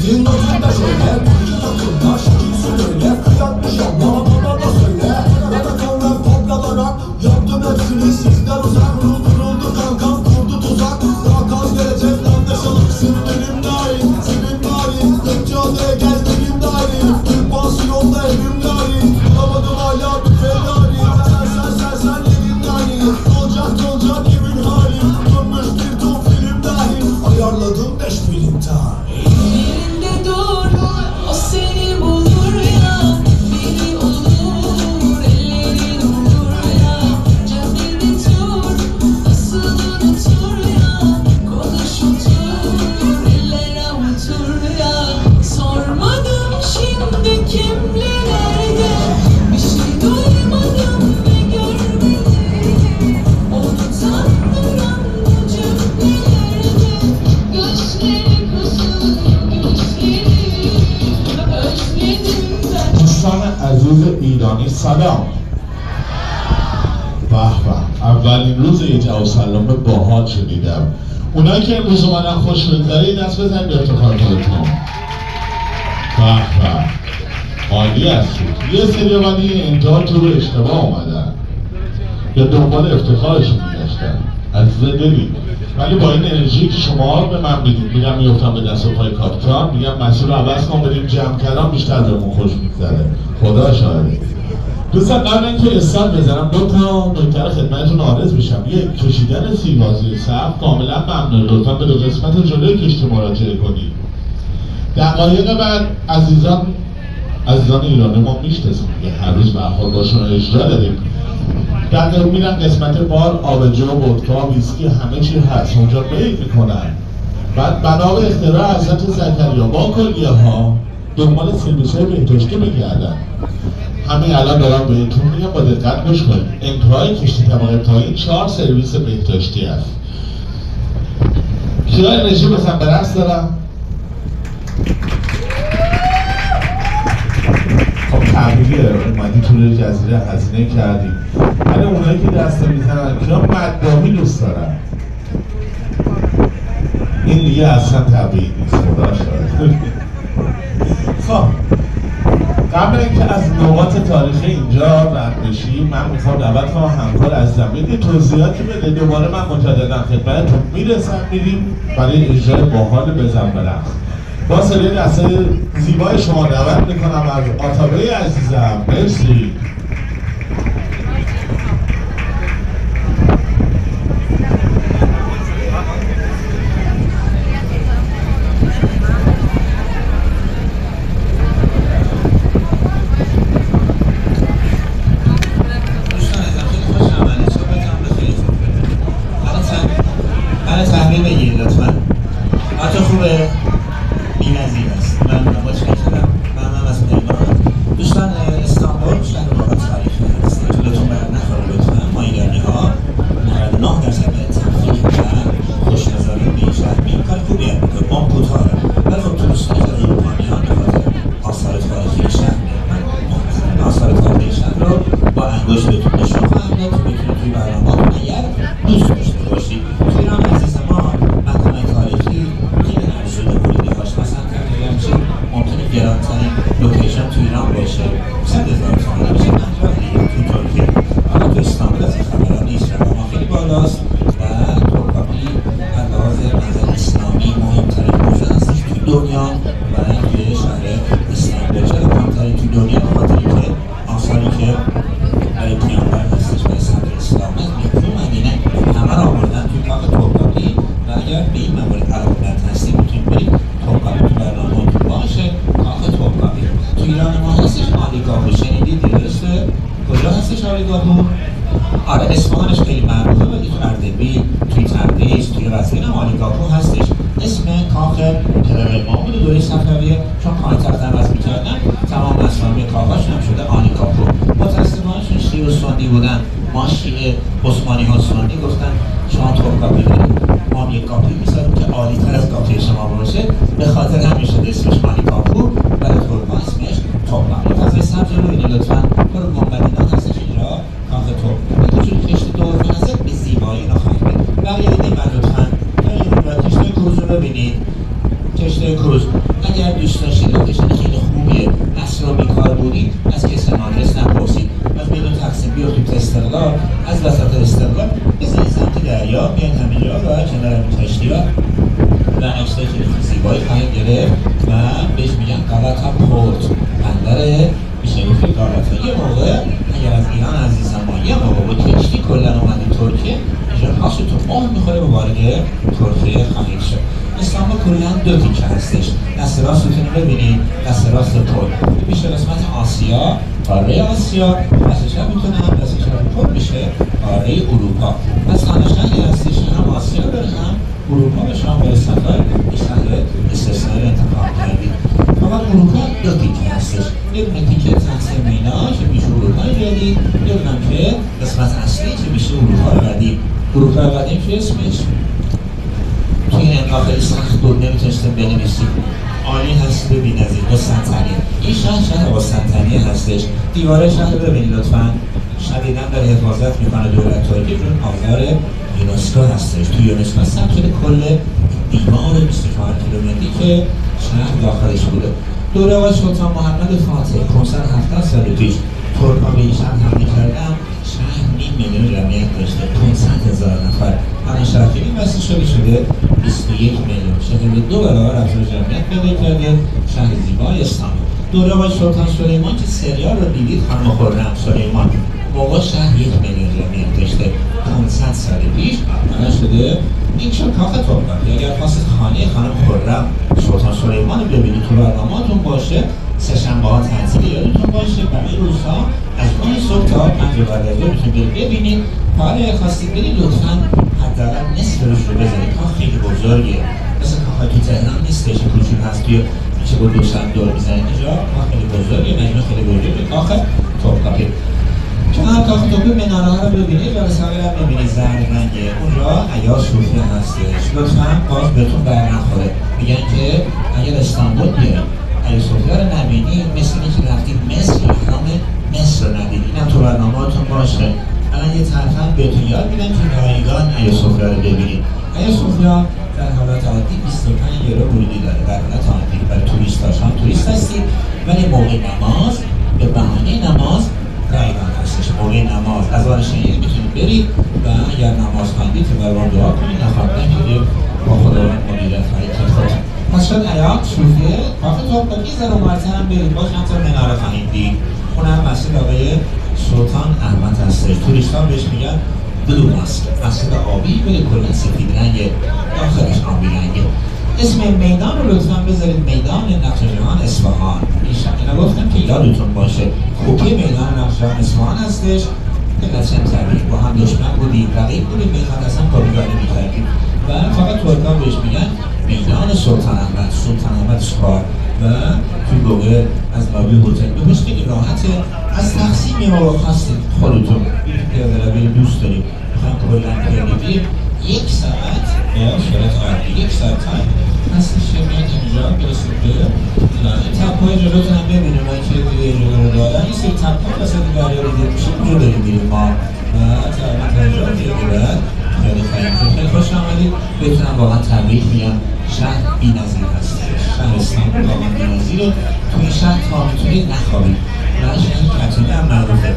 Senin notun da şöyle Kuyruk takılma şekilsin öyle Kıyatmış ama bana da söyle Yatakan ve poplanarak Yaptım hepsini sizden uzak Kuruldu kankam kurdu tuzak Rakan gelecek anlaşalım Sınırım daim Senin daim Gökçeada'ya gel benim daim Bir pansiyonda evim daim Bulamadım hala bir fedari Sen yedin daim Olacak evin halim Dönmüş bir ton film dahil Ayarladım 5 film tarih Yerinde dur, o seni bulur ya. Biri olur, ellerin olur ya. Cebini tur, nasıl unutur ya. Konuş otur, eller avutur ya. Sormadım şimdi kimle nerede. Bir şey duymadım ve görmedim. Onu tanıran bu cümlelerde. Gözleri kısık, gözleri özledim ben. دوستان عزیز ایرانی سلام. به به، اولین روز یه جواب سلام باحال شنیدم. اونایی که امروز اومدن خوش بگذره دست بزنید به افتخار خودتون. به به، عالی هستید. یه سری ولی اینجا تو رو اشتباه اومدن یا دنبال افتخارشون میگشتن. عزیز دلی، ولی با این انرژی که شما به من بدید میگم میفتم به دست و پای کاپیتان، میگم مسیر رو عوض کن بریم جمع کردن بیشتر بهمون خوش میگذره. خدا شاهده. دوستان قبل اینکه استارت بزنم دو تا نکته رو خدمتتون عرض بشم. یک، کشیدن سیبازی سقف کاملا ممنوعه. لطفا به دو قسمت جلوی کشتی مراجعه کنید. دقایق بعد عزیزان ایرانی ما میشناسیم دیگه، هر روز برخورد باشون اجرا داریم. در میرن قسمت بار آبجو، ودکا، ویسکی همه چی هست اونجا بیل میکنن. بعد بنا به اختراع حضرت زکریا با کلیه ها دنبال سرویس های بهداشتی میگردن. همین الان دارم بهتون میگم با دقت گوش کنید. انتهای کشتی طبقه پایین 4 سرویس بهداشتی هست. کیا انرژی بزن به رقص دارم؟ خب تبریکه، اومدی طول جزیره هزینه کردی. ولی اونایی که دست میزنن کیا مدامی دوست دارن؟ این دیگه اصلا طبیعی نیست. خدا شاهد. خب قبل اینکه از نقاط تاریخی اینجا رد بشیم من میخوام دعوت کنم همکار عزیزم یه توضیحاتی بده. دوباره من مجددا خدمتتون میرسم، میریم برای اجرای باحال بزن برقص. با سری دسته زیبای شما دعوت میکنم از آتابه عزیزم. مرسی. بگیرید لطفا. حتی خوبه؟ بی‌نظیر است. ممنونم، متشکرم. ممنونم از مهمان. دوستان استانبول شهر واقعا تاریخی هست. جلوتون بر نخوره لطفا. ما ایرانی‌ها 99% تفریح و خوش‌نظری به این شهر می‌کنیم. کار خوبی هم می‌کنیم. ما کوتاهه. ولی خب توریست‌ها از اروپایی‌ها به خاطر آثار تاریخی شهر می‌آیند. من آثار تاریخی شهر رو با انگشت بهتون نشون خواهم داد که بتونید توی برنامه‌هاتون اگر دوست داشته باشید. توی ایران عزیز ما مکان‌های تاریخی خیلی نمی‌شده بریدی‌هاش مثلا کردیم ممکنه گران‌ترین لوکیشن تو ایران باشه 100,000 تومان میشه. منطقه تو ترکیه حالا تو استانبول از خبرها نیست. رقم خیلی بالاست و توپاپی از لحاظ منظر اسلامی مهمترین موزه هستش تو دنیا و توی شهر استانبول. چرا مهمترین تو دنیا؟ به خاطر اینکه آثاری که برای پیامبر هستش و صدر اسلام هست تو مدینه همه را آوردن توی کاخ توپاپی و اگر به این موارد علاقمند هستیم میتونیم بریم توپاپی تو برنامه‌تون باشه. کاخ توپاپی تو ایران ما هستش. آلیگاهو شنیدید درسته؟ کجا هستش آلیگاهو؟ آره اصفهانش خیلی معروفه ولی تو اردبیل، توی تبریز، توی قزوین هم آلیگاهو هستش. اسم کاخ پدر امام بوده دوره صفویه، چون پایتخت عوض می‌کردن تمام اسامی کاخ‌هاشون هم شده آلیگاهو. متأسفانه چون شیعه و سنی بودن، ما شیعه عثمانی‌ها سنی گفتن شما توپاپی برید، ما هم یک کاپی می‌سازیم که عالی‌تر از کاپی شما باشه. به خاطر همین شده اسمش آلیگاهو ولی ترک‌ها اسمش توپاپی. فضای سبز رو ببینید لطفاً. پر گنبد اینا هستش اینجا کاخ توپاپی. تو جور کشتی دور هست به زیبایی اینا خواهید دید. بقیه دیدیم لطفاً. کشتی کروز رو ببینید. کشتی کروز اگر ترکیه خواهید شد. استانبول کلا دو تیکه هستش، دست راستتون رو ببینید، دست راست پل میشه قسمت آسیا، قاره آسیا، دست چپتون هم دست چپ پل میشه قاره اروپا. از خانشهری هستش هم آسیا داره هم اروپا به شما برای سفر این شهر استثنایی رو انتخاب کردید. فقط اروپا دو تیکه هستش، یه دونه تیکه تقسیم مینا که میشه اروپا جدید، یه دونه که قسمت اصلی که میشه اروپا قدیم. اروپا قدیم چه اسمش؟ توی این انقاف خیلی سخت بود، نمیتونستم بنویسیم. عالی هست، بی‌نظیر قسطنطنیه. این شهر قسطنطنیه هستش. دیواره شهر رو ببینید لطفاً، شدیداً داره حفاظت میکنه دولت ترکیه، چون آثار یونسکو هستش. توی یونسکو ثبت شده کل دیوار 24 کیلومتری که شهر داخلش بوده. دوره آقای سلطان محمد فاتح 570 سال پیش ترک‌ها به این شهر حمله کردن. شهر 500,000 جمعیت داشته، 500,000 نفر. الان شهر خیلی وسیع شده 21,000,000 برابر افزایش جمعیت پیدا کرده. شهر زیبای استانبول. دوره آقای سلطان سلیمان که سریال رو دیدید، خانم خرم سلیمان، موقع شهر 1,000,000 جمعیت داشته 500 سال پیش. الان شده این شد کاخ توپکپی. اگر خواستید خانه خانم خرم سلطان سلیمان رو ببینید تو برنامه‌تون باشه، سه‌شنبه‌ها تعطیل یادتون باشه، برای روزها از 9 صبح تا 5 بعد از ظهر میتونید ببینید. حالا خواستید برید لطفاً حداقل نصف روز رو بذارید. کاخ خیلی بزرگه، مثل کاخ‌های تو تهران نیستش، کوچیک هست توی میشه با دوستان دور میزنید. اینجا کاخ خیلی بزرگه، مجموعه خیلی بزرگه، کاخ توپکپی. کنار کاخ توپکپی مناره‌ها رو ببینید، جلسه‌ها رو ببینید زرد رنگه. اونجا عیار صوفی هستش. لطفاً باز بهتون بر نخوره. میگن که اگر استانبول بیاید عیار صوفی رو نبینید، مثل اینکه رفتید مصر، احرام مصر رو ندید. اینم تو برنامه‌تون باشه. الان یه طرفاً بهتون یاد میدم که رایگان عیار صوفی رو ببینید. عیار صوفی در حالت عادی 25 یورو ورودی داره. در حالت عادی برای توریستاش هم توریست هستید، ولی موقع نماز به بهانه نماز رایگان هستش. موقع نماز اذان شنیدید میتونید برید و اگر نماز خواندید که برام دعا کنید، نخواندید که با خداوند مدیریت حرکت خودتون. پس شد عیار صوفیه. کاخ توپکپی ذره اونورتر هم برید، باز چند تا مناره خواهید دید. اونم مسجد آقای سلطان احمد هستش. توریستان بهش میگن بلو ماسک، مسجد آبی، ولی کلا سفید رنگه، داخلش آبی رنگه. اسم میدان رو لطفاً بذارید میدان نقش جهان اصفهان. اینا گفتم که یادتون باشه، کپی میدان نقش جهان اصفهان هستش. دقیقاً تبریک، با هم دشمن بودیم، رقیب بودیم، میخواد اصلا کاریگاری میکردیم و فقط ترک‌ها بهش میگن میدان سلطان احمد سپار. و توی گوگل از لابی هتل بهش خیلی راحته. از تقسیم ما خواستید خودتون پیاده روی دوست داریم میخوایم کلا پیاده بریم 1 ساعت با شرط عادی 1 ساعت تایم هستش که میاد اینجا برسید به این تپ‌های جلوتون هم ببینیم من که دیگه جلو رو دارن. این سری تپ‌ها وسط دریا رو دید میشه، اونجا داریم میریم ما و تقریبا تا اینجا دیگه بعد خیلی خواهیم که خیلی خوش آمدید. بهتونم واقعا تبریک میگم، شهر بی‌نظیر هست. شهر استانبول واقعا بی‌نظیره. تو این شهر تا میتونید نخوابید و شهر کتونی هم معروفه.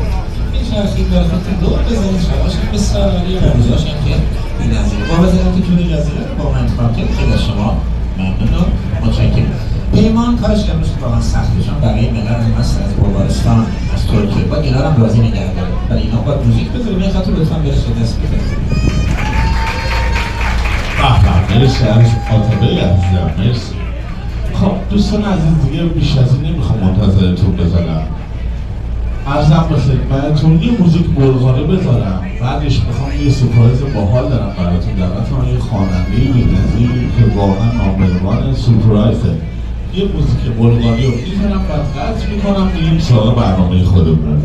این شهر خیلی داره خودتون دور بزنید، شهرهاش هم بسیار عالیه و روزهاش هم که بی‌نظیره. بابت اینکه توی جزیره رو با من انتخاب کردید خیلی از شما ممنون و متشکرم. پیمان کارش که امروز واقعا سخته، چون بقیه ملل هم هست از بلغارستان، از ترکیه، باید اینا رو هم راضی نگه داره، ولی اینا باید موزیک بذاریم. این خاطر لطفاً برش دست بزنید. مرسی عروس خاطبه عزیزم، مرسی. خب دوستان عزیز دیگه بیش از این نمیخوام منتظرتون بذارم. عرضم به خدمتتون یه موزیک بلغاره بذارم، بعدش میخوام یه سورپرایز باحال دارم براتون. دعوتتون یه خواننده بی‌نظیری که واقعا نامبروان سورپرایزه. یه موزیک بلغاری رو میذارم، بعد قطع میکنم میریم سراغ برنامه خودمون.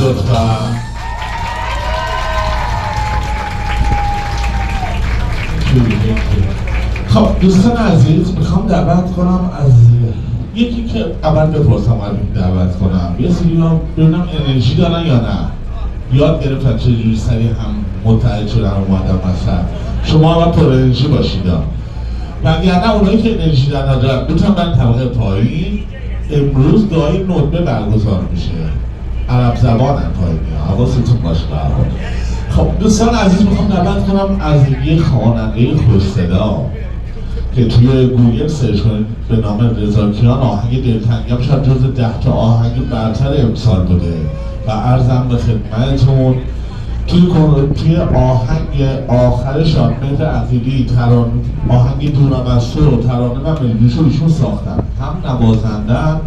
لطفا. خب دوستان عزیز میخوام دعوت کنم از یکی که اول بپرسم دعوت کنم یه سری ها ببینم انرژی دارن یا نه، یاد گرفتن چجوری سریع هم متعهد شدن اومدن مثلا شما اول پر انرژی باشید وگرنه اونایی که انرژی دارن میتونن برن طبقه پایین. امروز دعای ندبه برگزار میشه، عرب زبان هم پایینی ها، حواستون باشه. خب دوستان عزیز میخوام دعوت کنم از یه خواننده خوش‌صدا که توی گوگل سرچ کنید به نام رضا کیان، آهنگ دلتنگم شاید جز 10 تا آهنگ برتر امسال بوده و عرضم به خدمتتون توی آهنگ آخر شادمهر عقیلی آهنگ دورم از تو ترانه و ملودیشو ایشون ساختن، هم نوازندن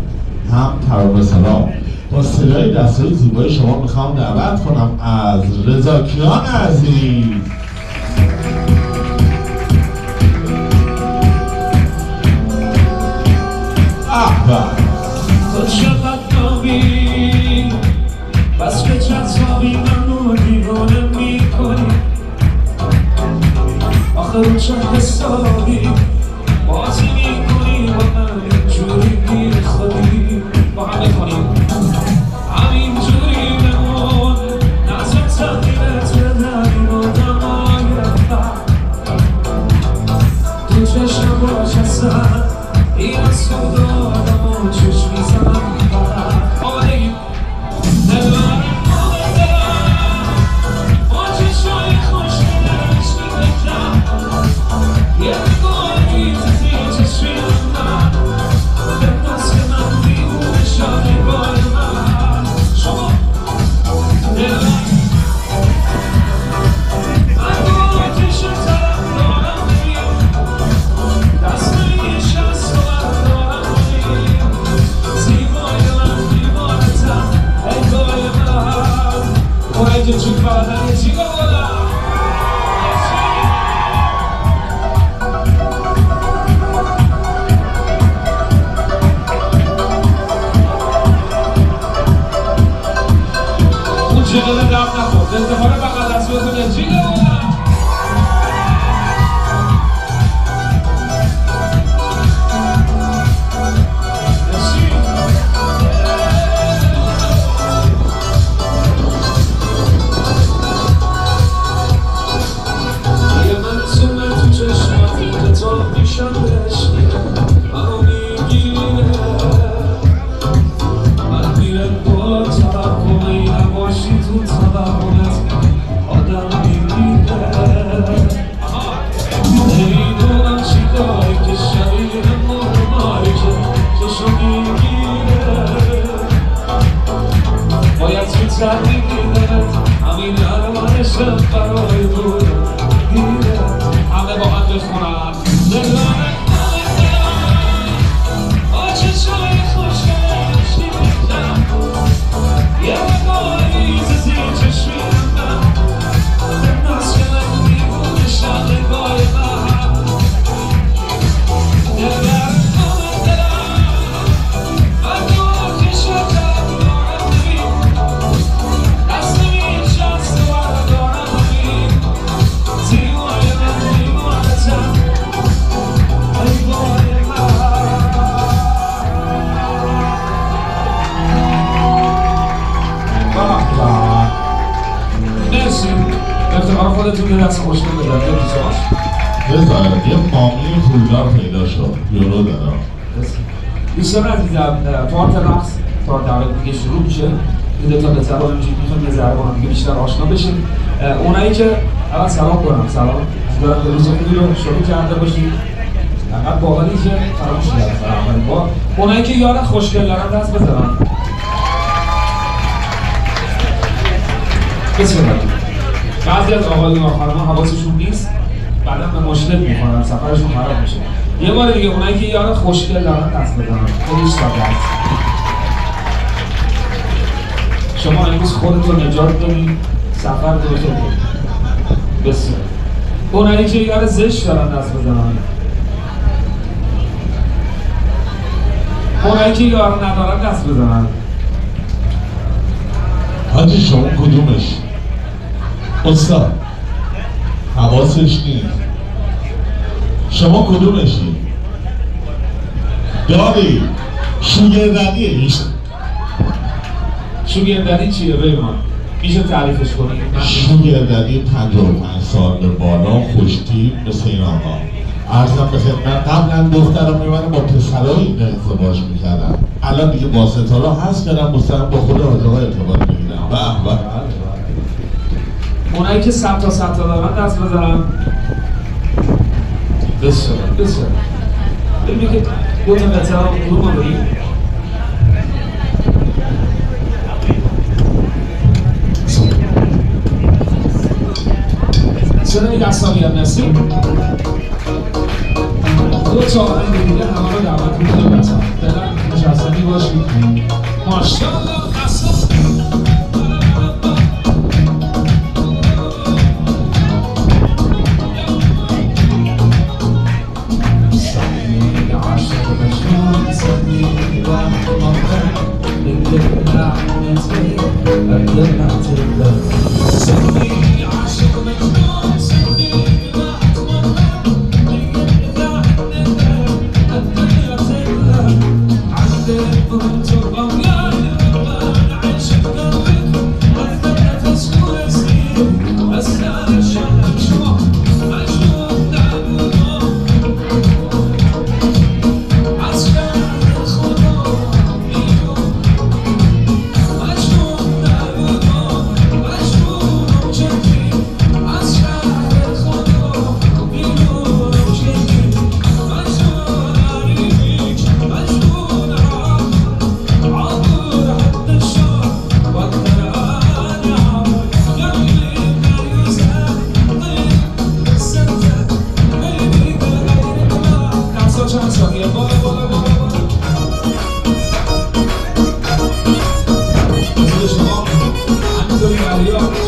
هم ترانه‌سرا. با صدای دستای زیبای شما میخوام دعوت کنم از رضا کیان عزیز. تو چقدر نابی بس که جذابی منو دیوانه میکنی، آخه رو چه حسابی بازی میکنی با من اینجوری بی خودی. با هم بکنیم همینجوری بمون، نظر تغییرت بدنیم و دمای تو چشم باش اصلا این از خود آدم و چشم میزنم آمدگی نگاه با چشمای خوش کنرش میبتم یه نگاهی تزی چشمی من به دست من بیمونه شاده بای من شما نگاه من با چشم طرف دارم بگیم دست میشه که چی کردن چی گفتم اون چیگه دم نخورد انتخاب بقید دست بکنه چی گفتم خودتون یه دست خوشگل بدن یه مامی پولدار پیدا شد یورو دارم. دوستان عزیزم پارت رقص تا دقیق دیگه شروع میشه. این دوتا به زبان میخوام یه ذره با هم دیگه بیشتر آشنا بشیم. اونایی که اول سلام کنم، سلام دارم که روز خوبی رو شروع کرده باشید. فقط باقی که فراموش کردم با اونایی که یاد خوشگل دارن دست بزنن. بسیار بعضی از آقایون و خانم‌ها حواسشون نیست، بعدم به مشکل میخورن، سفرشون خراب میشه. یه بار دیگه اونایی که یاد خوشگل دارن دست بزنن. خیلی ساده است. شما امروز خودتون نجات دادید، سفر رو بخیر. بسیار. اونایی که یاد زشت دارن دست بزنن. اونایی که یاد ندارن دست بزنن. حاجی شما کدومش؟ استاد حواسش نیست. شما کدومشی؟ داری شوگردنیه. شوگردنی چیه ریمان؟ میشه تعریفش کنی؟ شوگردنی 55 سال به بالا خوشتیب مثل این آقا. عرضم به خدمت قبلا دخترم میبرم با پسرها این ازدواج میکردم. الان دیگه با ستاره هست کردم مستقیم با خود حاج آقا ارتباط میگیرم. به به. اونایی که سب تا دارن دست بزنن. بسیار بسیار. ببینید که دو تا قطعه ها گروه ما بریم. صدای دستانی هم نسیم. دو تا آهنگ دیگه همه رو دعوت میکنیم بسن. فعلا نشستنی باشید. ماشاءالله قصد. Gracias.